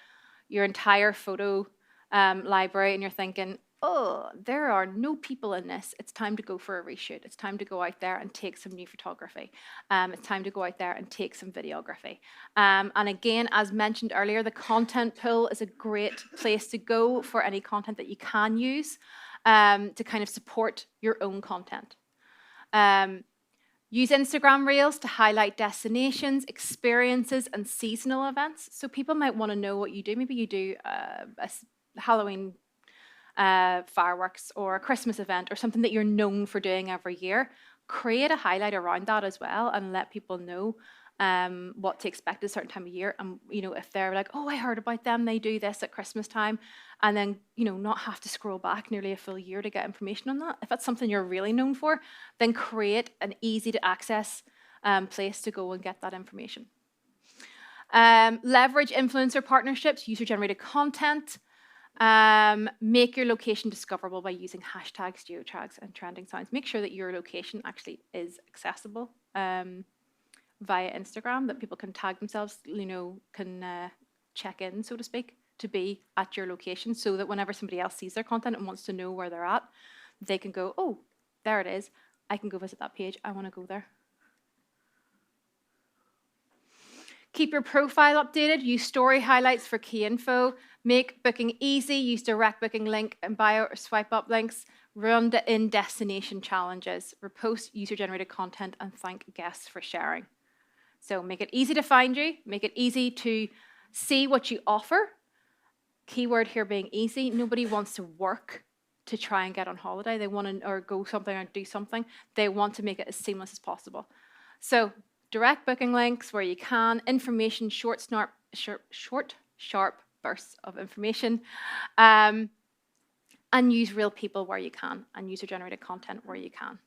entire photo library and you're thinking, oh, there are no people in this, it's time to go for a reshoot. It's time to go out there and take some new photography. It's time to go out there and take some videography. And again, as mentioned earlier, the content pool is a great place to go for any content that you can use to kind of support your own content. Use Instagram Reels to highlight destinations, experiences, and seasonal events. So people might want to know what you do. Maybe you do a Halloween fireworks or a Christmas event or something that you're known for doing every year. Create a highlight around that as well and let people know what to expect at a certain time of year. And, if they're like, oh, I heard about them, they do this at Christmas time, and then, not have to scroll back nearly a full year to get information on that. If that's something you're really known for, then create an easy to access place to go and get that information. Leverage influencer partnerships, user-generated content. Make your location discoverable by using hashtags, geotags, and trending sounds. Make sure that your location actually is accessible via Instagram, that people can tag themselves, can check in, so to speak, to be at your location, so that whenever somebody else sees their content and wants to know where they're at, they can go, oh, there it is. I can go visit that page. I want to go there. Keep your profile updated. Use story highlights for key info. Make booking easy. Use direct booking link and bio or swipe up links. Run the in-destination challenges. Repost user-generated content and thank guests for sharing. So make it easy to find you. Make it easy to see what you offer. Keyword here being easy. Nobody wants to work to try and get on holiday. They want to or go something or do something. They want to make it as seamless as possible. So direct booking links where you can, information, short, sharp bursts of information, and use real people where you can, and user-generated content where you can.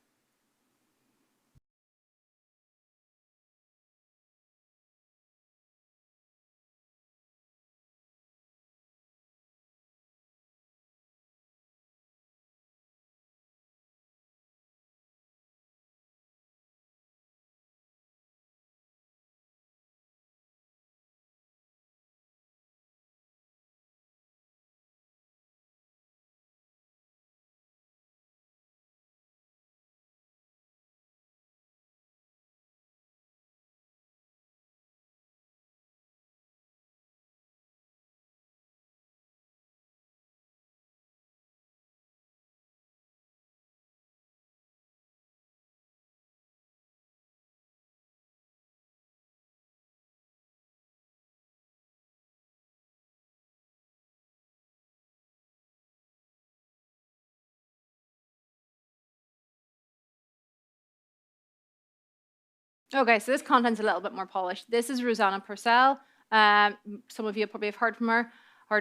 Okay, so this content's a little bit more polished. This is Rosanna Purcell. Some of you probably have heard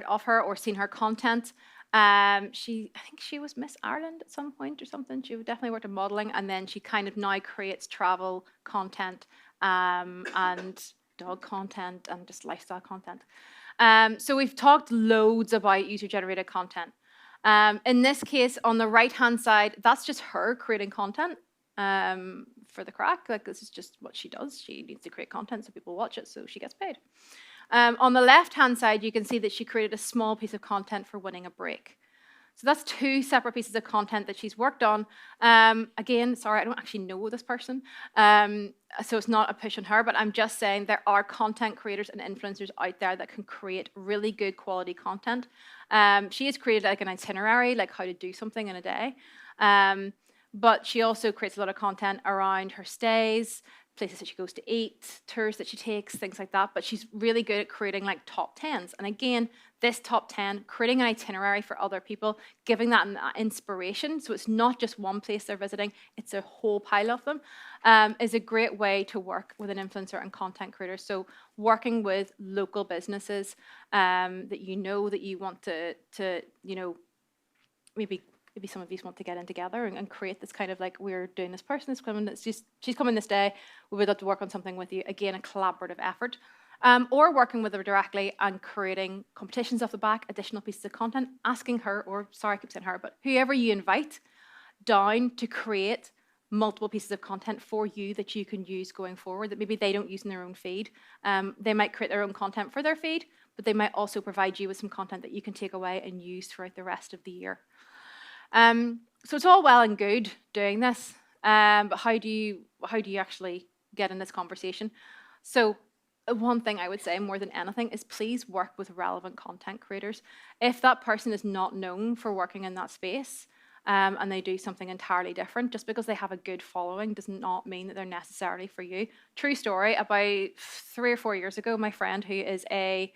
of her, or seen her content. I think she was Miss Ireland at some point or something. She definitely worked in modeling, and then she kind of now creates travel content and dog content and just lifestyle content. So we've talked loads about user-generated content. In this case, on the right-hand side, that's just her creating content. For the crack, like this is just what she does. She needs to create content so people watch it, so she gets paid. On the left-hand side, you can see that she created a small piece of content for winning a break. So that's two separate pieces of content that she's worked on. Again, sorry, I don't actually know this person, so it's not a push on her, but I'm just saying there are content creators and influencers out there that can create really good quality content. She has created like an itinerary, like how to do something in a day. But she also creates a lot of content around her stays, places that she goes to eat, tours that she takes, things like that. But she's really good at creating like top 10s. And again, this top 10, creating an itinerary for other people, giving that inspiration. So it's not just one place they're visiting, it's a whole pile of them, is a great way to work with an influencer and content creator. So working with local businesses that you want to maybe some of you want to get in together and create this kind of like, we're doing this person is coming, she's coming this day, we would love to work on something with you. Again, a collaborative effort. or working with her directly and creating competitions off the back, additional pieces of content, asking her, or sorry, I keep saying her, but whoever you invite down to create multiple pieces of content for you that you can use going forward that maybe they don't use in their own feed. They might create their own content for their feed, but they might also provide you with some content that you can take away and use throughout the rest of the year. So it's all well and good doing this, but how do you actually get in this conversation? So one thing I would say more than anything is please work with relevant content creators. If that person is not known for working in that space, and they do something entirely different, just because they have a good following does not mean that they're necessarily for you. True story, about 3 or 4 years ago, my friend, who is a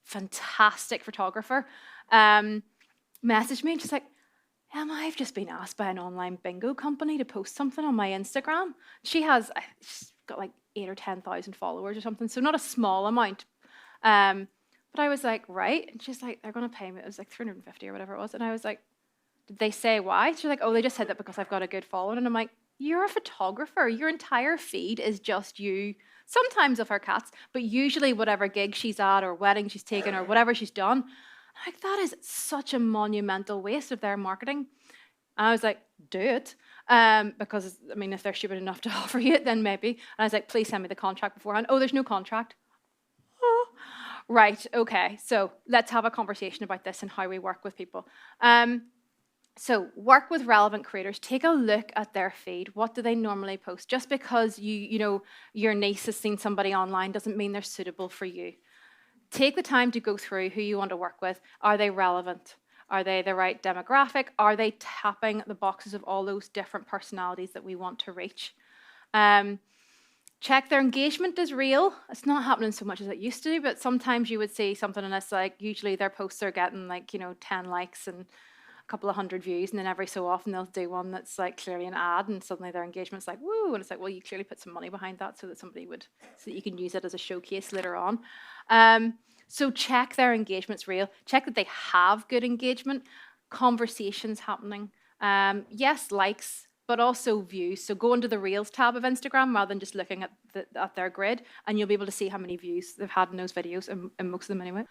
fantastic photographer, messaged me and she's like, Emma, I've just been asked by an online bingo company to post something on my Instagram. She's got like 8 or 10,000 followers or something, so not a small amount. But I was like, right. And she's like, they're going to pay me. It was like 350 or whatever it was. And I was like, did they say why? She's like, oh, they just said that because I've got a good following. And I'm like, you're a photographer. Your entire feed is just you. Sometimes of her cats, but usually whatever gig she's at or wedding she's taken or whatever she's done. I'm like, that is such a monumental waste of their marketing. And I was like, do it. Because, I mean, if they're stupid enough to offer you it, then maybe. And I was like, please send me the contract beforehand. Oh, there's no contract. Oh. Right, okay. So let's have a conversation about this and how we work with people. So work with relevant creators. Take a look at their feed. What do they normally post? Just because you know your niece has seen somebody online doesn't mean they're suitable for you. Take the time to go through who you want to work with. Are they relevant? Are they the right demographic? Are they tapping the boxes of all those different personalities that we want to reach? Check their engagement is real. It's not happening so much as it used to, but sometimes you would see something and it's like, usually their posts are getting like, 10 likes and a couple of 100 views, and then every so often they'll do one that's like clearly an ad, and suddenly their engagement's like, woo, and it's like, well, you clearly put some money behind that so that so that you can use it as a showcase later on. So check their engagement's real. Check that they have good engagement, conversations happening. Yes, likes, but also views. So go into the Reels tab of Instagram rather than just looking at their grid, and you'll be able to see how many views they've had in those videos, and most of them anyway.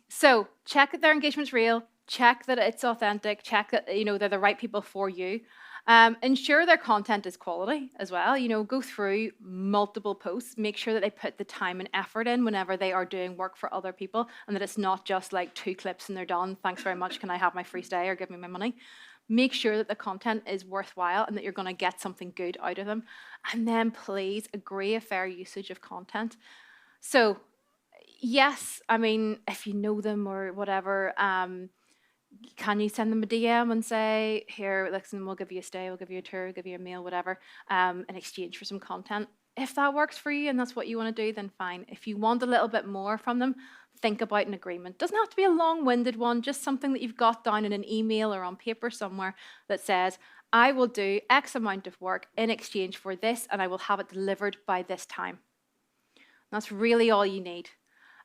So check that their engagement's real. Check that it's authentic. Check that they're the right people for you. Ensure their content is quality as well. Go through multiple posts. Make sure that they put the time and effort in whenever they are doing work for other people, and that it's not just like 2 clips and they're done. Thanks very much. Can I have my free stay or give me my money? Make sure that the content is worthwhile and that you're going to get something good out of them. And then please agree a fair usage of content. So yes, I mean, if you know them or whatever, can you send them a DM and say, here, listen, we'll give you a stay, we'll give you a tour, we'll give you a meal, whatever, in exchange for some content. If that works for you and that's what you want to do, then fine. If you want a little bit more from them, think about an agreement. Doesn't have to be a long-winded one, just something that you've got down in an email or on paper somewhere that says, I will do X amount of work in exchange for this, and I will have it delivered by this time. And that's really all you need.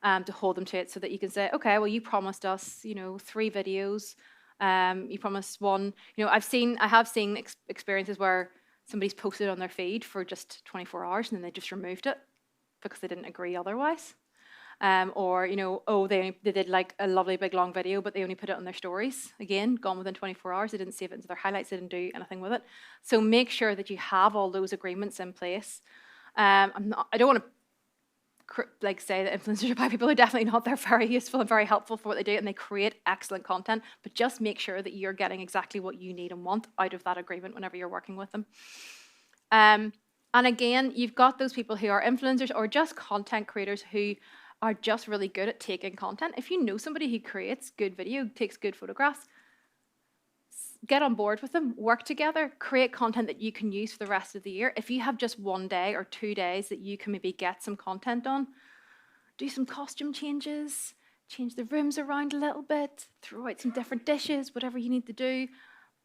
To hold them to it, so that you can say, okay, well, you promised us, 3 videos. You promised 1. I have seen experiences where somebody's posted on their feed for just 24 hours and then they just removed it because they didn't agree otherwise. Or they did like a lovely big long video, but they only put it on their stories. Again, gone within 24 hours. They didn't save it into their highlights. They didn't do anything with it. So make sure that you have all those agreements in place. I don't want to say that influencers are bad people. Are definitely not. They're very useful and very helpful for what they do, and they create excellent content, but just make sure that you're getting exactly what you need and want out of that agreement whenever you're working with them. And again, you've got those people who are influencers or just content creators who are just really good at taking content. If you know somebody who creates good video, takes good photographs, get on board with them, work together, create content that you can use for the rest of the year. If you have just 1 day or 2 days that you can maybe get some content on, do some costume changes, change the rooms around a little bit, throw out some different dishes, whatever you need to do,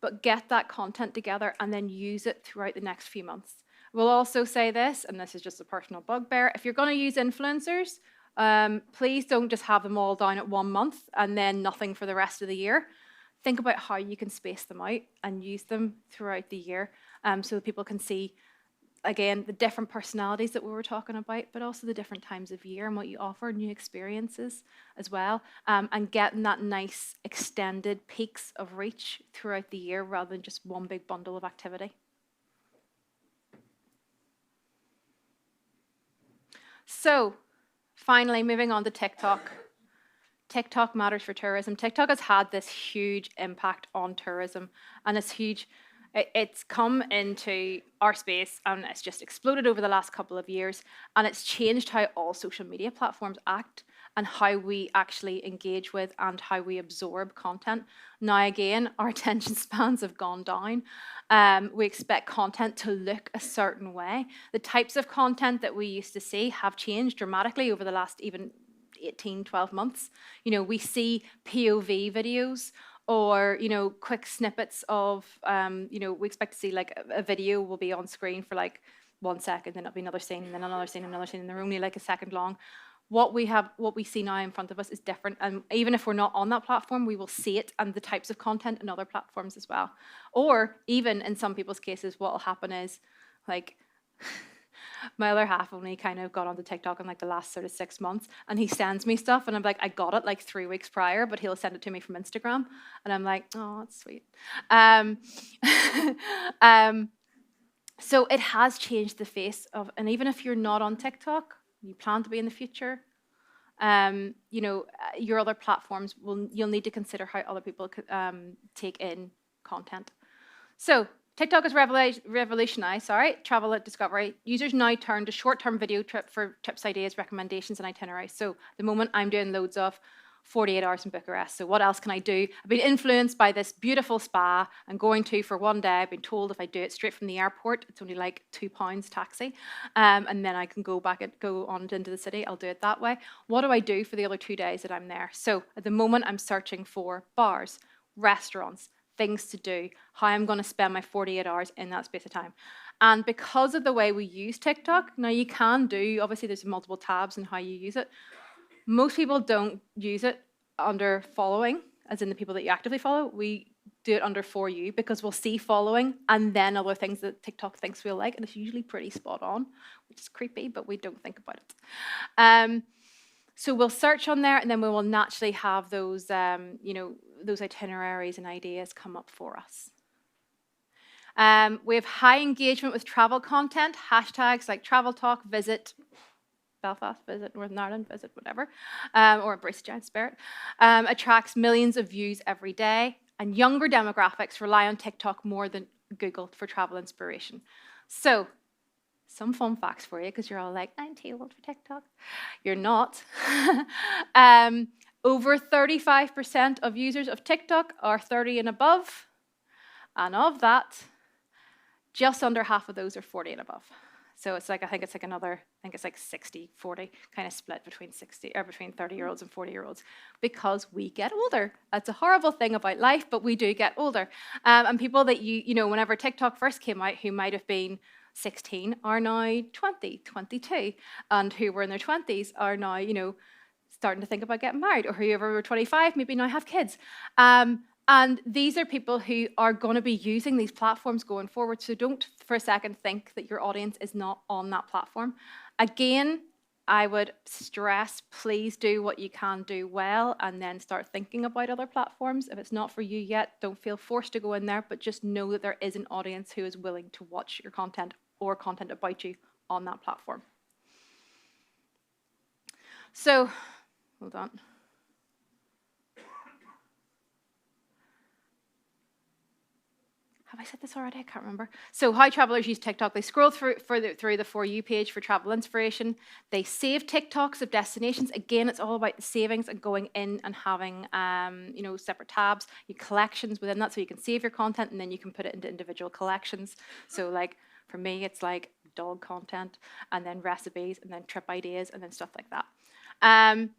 but get that content together and then use it throughout the next few months. We'll also say this, and this is just a personal bugbear, if you're going to use influencers, please don't just have them all down at 1 month and then nothing for the rest of the year. Think about how you can space them out and use them throughout the year so that people can see again, the different personalities that we were talking about, but also the different times of year and what you offer, new experiences as well, and getting that nice extended peaks of reach throughout the year rather than just one big bundle of activity. So, finally, moving on to TikTok. TikTok matters for tourism. TikTok has had this huge impact on tourism, and it's huge. It's come into our space and it's just exploded over the last couple of years, and it's changed how all social media platforms act and how we actually engage with and how we absorb content. Now, again, our attention spans have gone down. We expect content to look a certain way. The types of content that we used to see have changed dramatically over the last even 18, 12 months. You know, we see POV videos or, you know, quick snippets of, you know, we expect to see like a video will be on screen for like 1 second, then it'll be another scene, and then another scene, another scene, and they're only like a second long. What we see now in front of us is different, and even if we're not on that platform, we will see it and the types of content in other platforms as well. Or even in some people's cases, what will happen is like my other half only kind of got onto TikTok in like the last sort of 6 months, and he sends me stuff, and I'm like, I got it like 3 weeks prior, but he'll send it to me from Instagram, and I'm like, oh, that's sweet. So it has changed the face of, and even if you're not on TikTok, you plan to be in the future, you know, your other platforms you'll need to consider how other people could, take in content. So TikTok has revolutionized, travel discovery. Users now turn to short-term video for tips, ideas, recommendations, and itineraries. So at the moment, I'm doing loads of 48 hours in Bucharest. So what else can I do? I've been influenced by this beautiful spa I'm going to for one day. I've been told if I do it straight from the airport, it's only like £2 taxi. And then I can go on into the city. I'll do it that way. What do I do for the other 2 days that I'm there? So at the moment, I'm searching for bars, restaurants, things to do, how I'm going to spend my 48 hours in that space of time. And because of the way we use TikTok, now you can do, obviously there's multiple tabs in how you use it. Most people don't use it under following, as in the people that you actively follow. We do it under For You because we'll see following and then other things that TikTok thinks we'll like, and it's usually pretty spot on, which is creepy, but we don't think about it. So we'll search on there, and then we will naturally have those, you know, those itineraries and ideas come up for us. We have high engagement with travel content, hashtags like travel talk, visit Belfast, visit Northern Ireland, visit whatever, or embrace a giant spirit, attracts millions of views every day, and younger demographics rely on TikTok more than Google for travel inspiration. So, some fun facts for you, because you're all like, I'm too old for TikTok. You're not. Over 35% of users of TikTok are 30 and above, and of that, just under half of those are 40 and above. So it's like, I think it's like 60-40 kind of split between 30-year-olds and 40-year-olds, because we get older. That's a horrible thing about life, but we do get older. And people that you know, whenever TikTok first came out, who might have been 16 are now 20, 22, and who were in their 20s are now, you know, starting to think about getting married, or whoever were 25 maybe now have kids. And these are people who are going to be using these platforms going forward. So don't for a second think that your audience is not on that platform. Again, I would stress, please do what you can do well and then start thinking about other platforms. If it's not for you yet, don't feel forced to go in there, but just know that there is an audience who is willing to watch your content or content about you on that platform. So, hold on. Have I said this already? I can't remember. So how travelers use TikTok. They scroll through the For You page for travel inspiration. They save TikToks of destinations. Again, it's all about the savings and going in and having you know, separate tabs, your collections within that, so you can save your content and then you can put it into individual collections. So like for me, it's like dog content and then recipes and then trip ideas and then stuff like that. And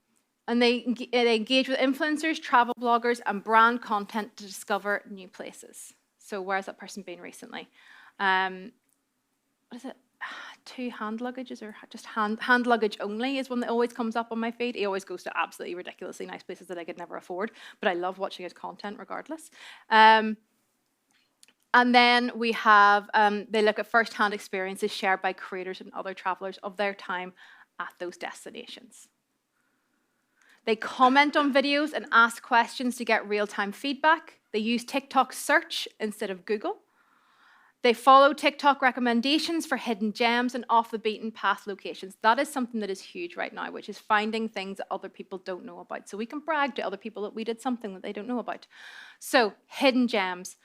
they engage with influencers, travel bloggers, and brand content to discover new places. So where's that person been recently? What is it? 2 hand luggages, or just hand luggage only is one that always comes up on my feed. He always goes to absolutely ridiculously nice places that I could never afford, but I love watching his content regardless. And And then we have, they look at first-hand experiences shared by creators and other travelers of their time at those destinations. They comment on videos and ask questions to get real-time feedback. They use TikTok search instead of Google. They follow TikTok recommendations for hidden gems and off-the-beaten-path locations. That is something that is huge right now, which is finding things that other people don't know about. So we can brag to other people that we did something that they don't know about. So hidden gems.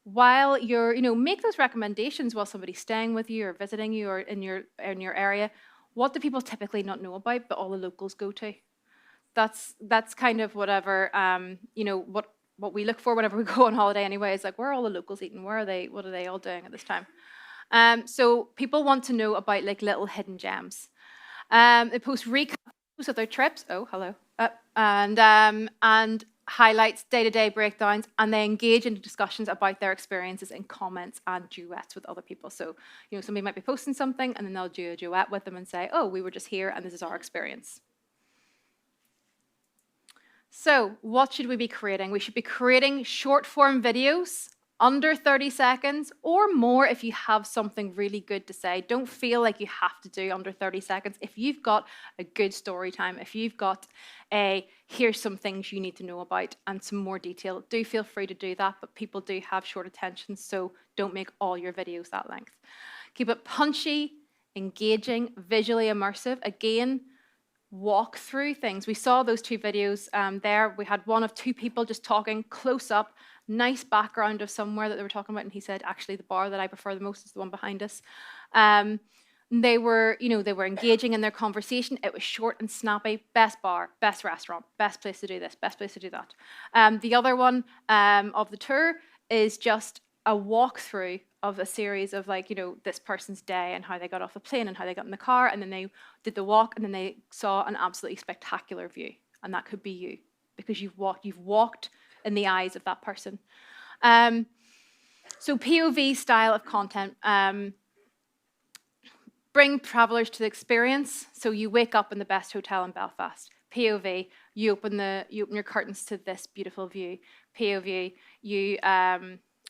While you're, make those recommendations while somebody's staying with you or visiting you or in your area. What do people typically not know about, but all the locals go to? That's kind of whatever, what we look for whenever we go on holiday anyway, is like, where are all the locals eating? What are they all doing at this time? So people want to know about like little hidden gems. They post recaps of their trips. Oh, hello. And highlights, day-to-day breakdowns, and they engage in discussions about their experiences in comments and duets with other people. So, somebody might be posting something and then they'll do a duet with them and say, oh, we were just here and this is our experience. So what should we be creating? We should be creating short form videos under 30 seconds or more if you have something really good to say. Don't feel like you have to do under 30 seconds. If you've got a good story time, if you've got here's some things you need to know about and some more detail, do feel free to do that, but people do have short attention, so don't make all your videos that length. Keep it punchy, engaging, visually immersive. Again, walk through things. We saw those two videos there. We had one of two people just talking close up, nice background of somewhere that they were talking about, and he said, actually, the bar that I prefer the most is the one behind us. They were engaging in their conversation. It was short and snappy. Best bar, best restaurant, best place to do this, best place to do that. The other one of the tour is just a walkthrough of a series of this person's day and how they got off the plane and how they got in the car, and then they did the walk, and then they saw an absolutely spectacular view, and that could be you because you've walked in the eyes of that person. So POV style of content. Bring travelers to the experience. So you wake up in the best hotel in Belfast. POV, you open your curtains to this beautiful view. POV,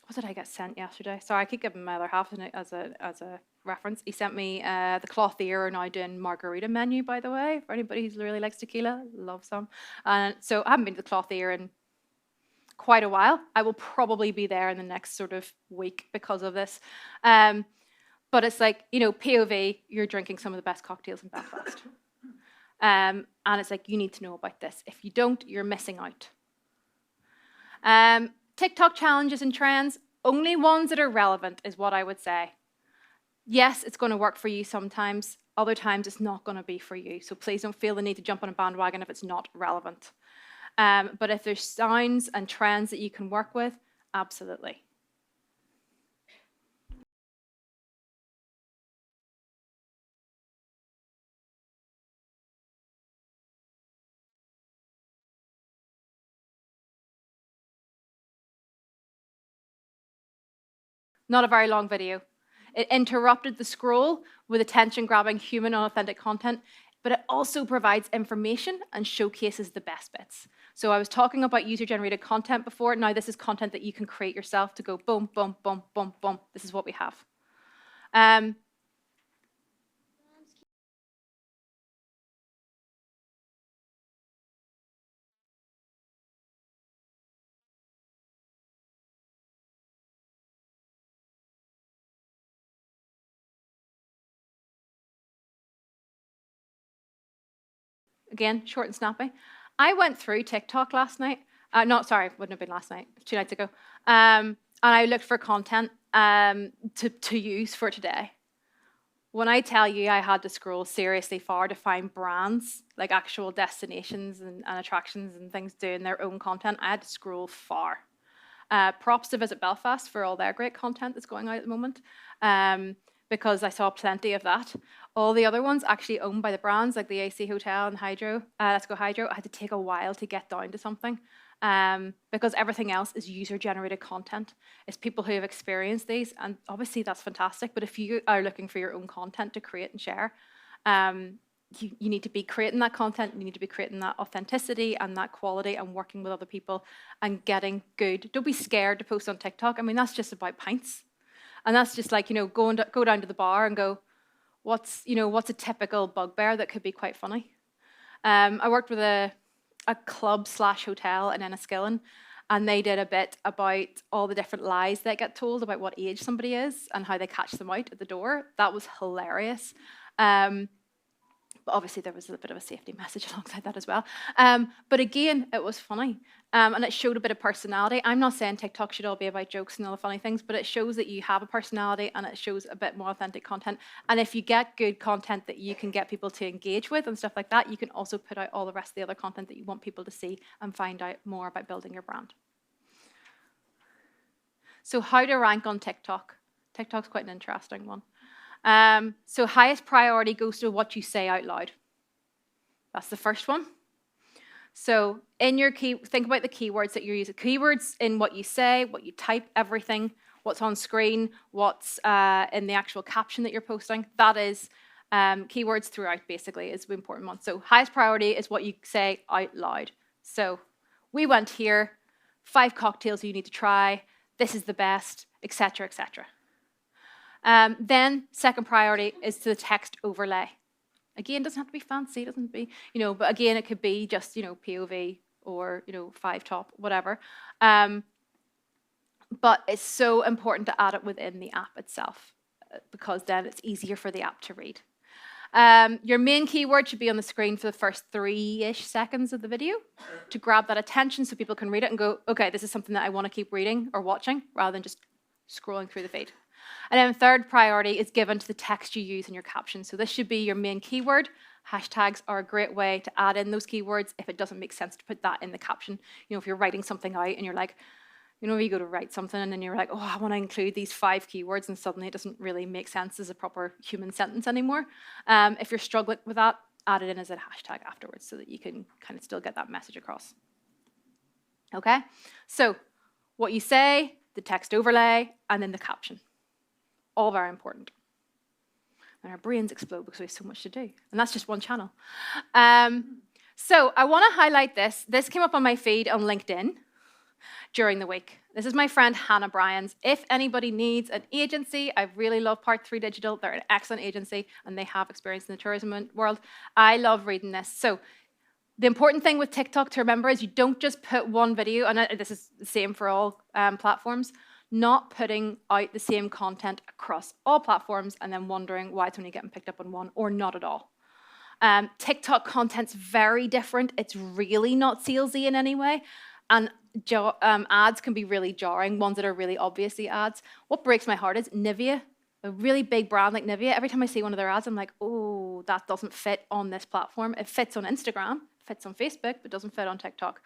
what did I get sent yesterday? Sorry, I keep giving my other half as a reference. He sent me the Clothier are now doing margarita menu, by the way, for anybody who really likes tequila, love some. So I haven't been to the Clothier in quite a while. I will probably be there in the next sort of week because of this. But it's like, POV, you're drinking some of the best cocktails in Belfast. And it's like, you need to know about this. If you don't, you're missing out. TikTok challenges and trends, only ones that are relevant is what I would say. Yes, it's going to work for you sometimes. Other times it's not going to be for you. So please don't feel the need to jump on a bandwagon if it's not relevant. But if there's sounds and trends that you can work with, absolutely. Not a very long video. It interrupted the scroll with attention-grabbing human authentic content, but it also provides information and showcases the best bits. So I was talking about user-generated content before. Now this is content that you can create yourself to go boom, boom, boom, boom, boom. This is what we have. Again, short and snappy. I went through TikTok last night. Wouldn't have been last night, 2 nights ago. And I looked for content to use for today. When I tell you I had to scroll seriously far to find brands, like actual destinations and attractions and things doing their own content, I had to scroll far. Props to Visit Belfast for all their great content that's going out at the moment. Because I saw plenty of that. All the other ones actually owned by the brands, like the AC Hotel and Hydro, Let's Go Hydro. I had to take a while to get down to something because everything else is user-generated content. It's people who have experienced these, and obviously that's fantastic, but if you are looking for your own content to create and share, you need to be creating that content, you need to be creating that authenticity and that quality and working with other people and getting good. Don't be scared to post on TikTok. I mean, that's just about pints. And that's just like, go down to the bar and go, what's a typical bugbear that could be quite funny? I worked with a club/hotel in Enniskillen, and they did a bit about all the different lies that get told about what age somebody is and how they catch them out at the door. That was hilarious. But obviously there was a bit of a safety message alongside that as well. But again, it was funny. And it showed a bit of personality. I'm not saying TikTok should all be about jokes and all the funny things, but it shows that you have a personality and it shows a bit more authentic content. And if you get good content that you can get people to engage with and stuff like that, you can also put out all the rest of the other content that you want people to see and find out more about building your brand. So how to rank on TikTok. TikTok's quite an interesting one. So highest priority goes to what you say out loud. That's the first one. So in your think about the keywords that you're using. Keywords in what you say, what you type, everything, what's on screen, what's in the actual caption that you're posting. That is keywords throughout, basically, is the important one. So highest priority is what you say out loud. So we went here, 5 cocktails you need to try, this is the best, etc., etc. Then second priority is to the text overlay. Again, it doesn't have to be fancy, it doesn't be, but again, it could be just, POV or, 5 top, whatever. But it's so important to add it within the app itself because then it's easier for the app to read. Your main keyword should be on the screen for the first 3-ish seconds of the video to grab that attention so people can read it and go, okay, this is something that I want to keep reading or watching rather than just scrolling through the feed. And then third priority is given to the text you use in your caption. So this should be your main keyword. Hashtags are a great way to add in those keywords if it doesn't make sense to put that in the caption. If you're writing something out and you're like, you go to write something and then you're like, oh, I want to include these 5 keywords and suddenly it doesn't really make sense as a proper human sentence anymore. If you're struggling with that, add it in as a hashtag afterwards so that you can kind of still get that message across. Okay, so what you say, the text overlay, and then the caption. All very important. And our brains explode because we have so much to do. And that's just one channel. So I want to highlight this. This came up on my feed on LinkedIn during the week. This is my friend Hannah Bryan's. If anybody needs an agency, I really love Part 3 Digital. They're an excellent agency and they have experience in the tourism world. I love reading this. So the important thing with TikTok to remember is you don't just put one video, and this is the same for all platforms, not putting out the same content across all platforms and then wondering why it's only getting picked up on one or not at all. TikTok content's very different. It's really not salesy in any way. And ads can be really jarring, ones that are really obviously ads. What breaks my heart is Nivea, a really big brand like Nivea. Every time I see one of their ads, I'm like, oh, that doesn't fit on this platform. It fits on Instagram, fits on Facebook, but doesn't fit on TikTok.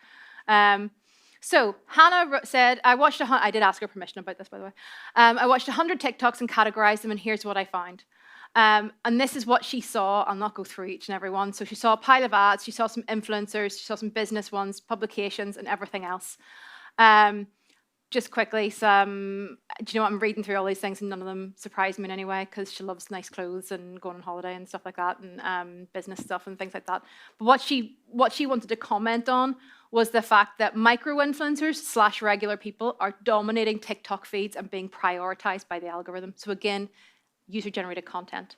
So Hannah said, I did ask her permission about this, by the way. I watched 100 TikToks and categorized them, and here's what I found. And this is what she saw. I'll not go through each and every one. So she saw a pile of ads, she saw some influencers, she saw some business ones, publications, and everything else. Just quickly, do you know what? I'm reading through all these things, and none of them surprise me in any way because she loves nice clothes and going on holiday and stuff like that, and business stuff and things like that. But what she wanted to comment on was the fact that micro-influencers / regular people are dominating TikTok feeds and being prioritized by the algorithm. So again, user-generated content.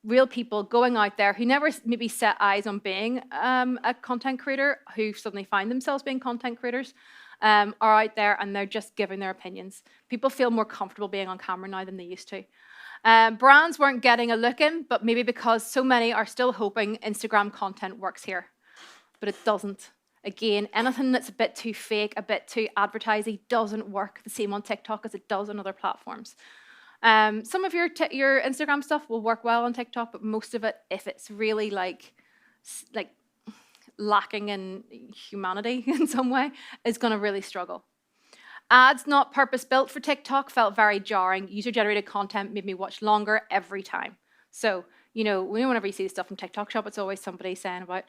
Real people going out there who never maybe set eyes on being a content creator, who suddenly find themselves being content creators, are out there and they're just giving their opinions. People feel more comfortable being on camera now than they used to. Brands weren't getting a look in, but maybe because so many are still hoping Instagram content works here. But it doesn't. Again, anything that's a bit too fake, a bit too advertising doesn't work the same on TikTok as it does on other platforms. Some of your Instagram stuff will work well on TikTok, but most of it, if it's really like lacking in humanity in some way, is going to really struggle. Ads not purpose-built for TikTok felt very jarring. User-generated content made me watch longer every time. So, whenever you see stuff from TikTok Shop, it's always somebody saying about,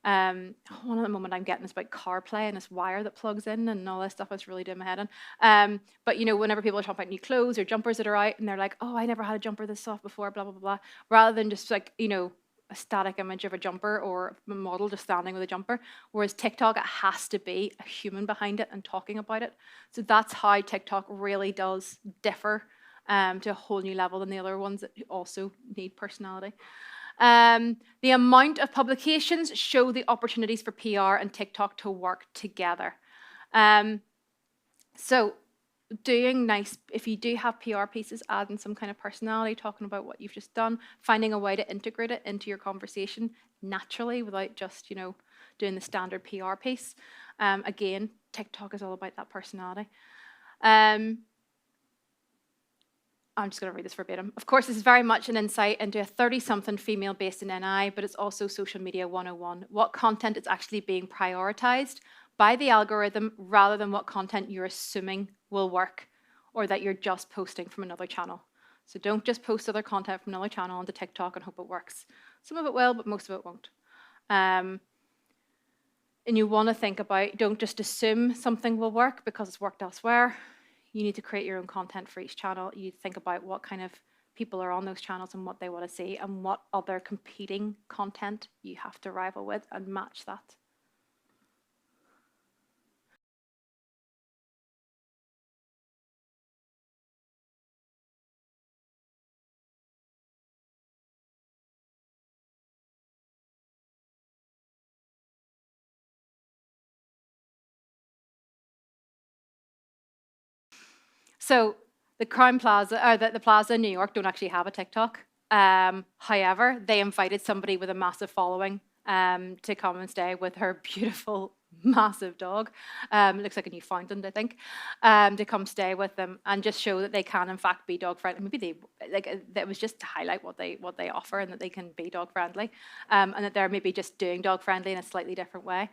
one of the moment I'm getting is about CarPlay and this wire that plugs in and all this stuff. It's really doing my head in. But whenever people are talking about new clothes or jumpers that are out and they're like, oh, I never had a jumper this soft before, blah, blah, blah, blah, rather than just like, a static image of a jumper or a model just standing with a jumper, whereas TikTok, it has to be a human behind it and talking about it. So that's how TikTok really does differ to a whole new level than the other ones that also need personality. The amount of publications show the opportunities for PR and TikTok to work together. So doing nice, if you do have PR pieces, adding some kind of personality, talking about what you've just done, finding a way to integrate it into your conversation naturally without just, you know, doing the standard PR piece. Again, TikTok is all about that personality. I'm just going to read this verbatim. Of course, this is very much an insight into a 30-something female based in NI, but it's also social media 101. What content is actually being prioritized by the algorithm rather than what content you're assuming will work or that you're just posting from another channel. So don't just post other content from another channel onto TikTok and hope it works. Some of it will, but most of it won't. And you want to think about, don't just assume something will work because it's worked elsewhere. You need to create your own content for each channel. You think about what kind of people are on those channels and what they want to see and what other competing content you have to rival with and match that. So the Crown Plaza, or the Plaza in New York don't actually have a TikTok. However, they invited somebody with a massive following to come and stay with her beautiful, massive dog. Looks like a Newfoundland, I think, to come stay with them and just show that they can, in fact, be dog friendly. Maybe that was just to highlight what they offer and that they can be dog friendly, and that they're maybe just doing dog friendly in a slightly different way.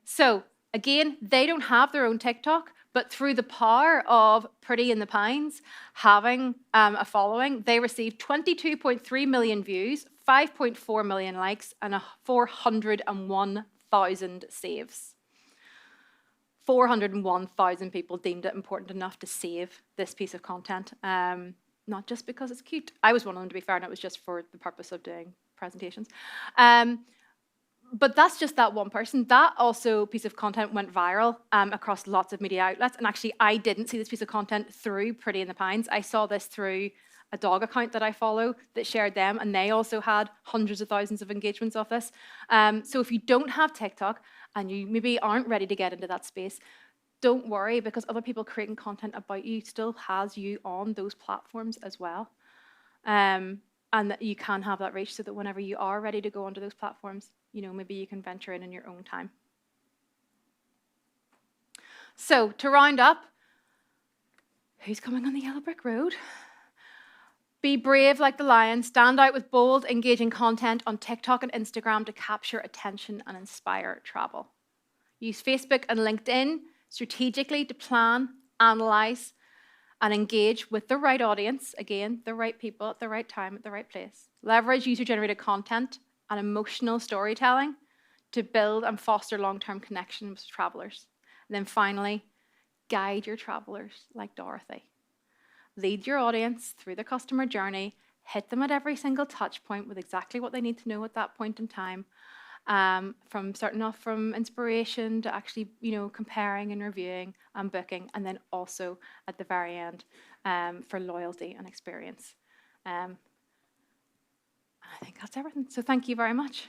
So again, they don't have their own TikTok. But through the power of Pretty in the Pines having a following, they received 22.3 million views, 5.4 million likes, and 401,000 saves. 401,000 people deemed it important enough to save this piece of content, not just because it's cute. I was one of them, to be fair, and it was just for the purpose of doing presentations. But that's just that one person. That also piece of content went viral across lots of media outlets. And actually, I didn't see this piece of content through Pretty in the Pines. I saw this through a dog account that I follow that shared them. And they also had hundreds of thousands of engagements of this. So if you don't have TikTok and you maybe aren't ready to get into that space, don't worry, because other people creating content about you still has you on those platforms as well. And that you can have that reach so that whenever you are ready to go onto those platforms, you know, maybe you can venture in your own time. So to round up, who's coming on the yellow brick road? Be brave like the lion, stand out with bold, engaging content on TikTok and Instagram to capture attention and inspire travel. Use Facebook and LinkedIn strategically to plan, analyze, and engage with the right audience, again, the right people at the right time, at the right place. Leverage user-generated content and emotional storytelling to build and foster long-term connections with travelers. And then finally, guide your travelers like Dorothy. Lead your audience through the customer journey, hit them at every single touch point with exactly what they need to know at that point in time, from starting off from inspiration to actually, you know, comparing and reviewing and booking, and then also at the very end for loyalty and experience. I think that's everything. So thank you very much.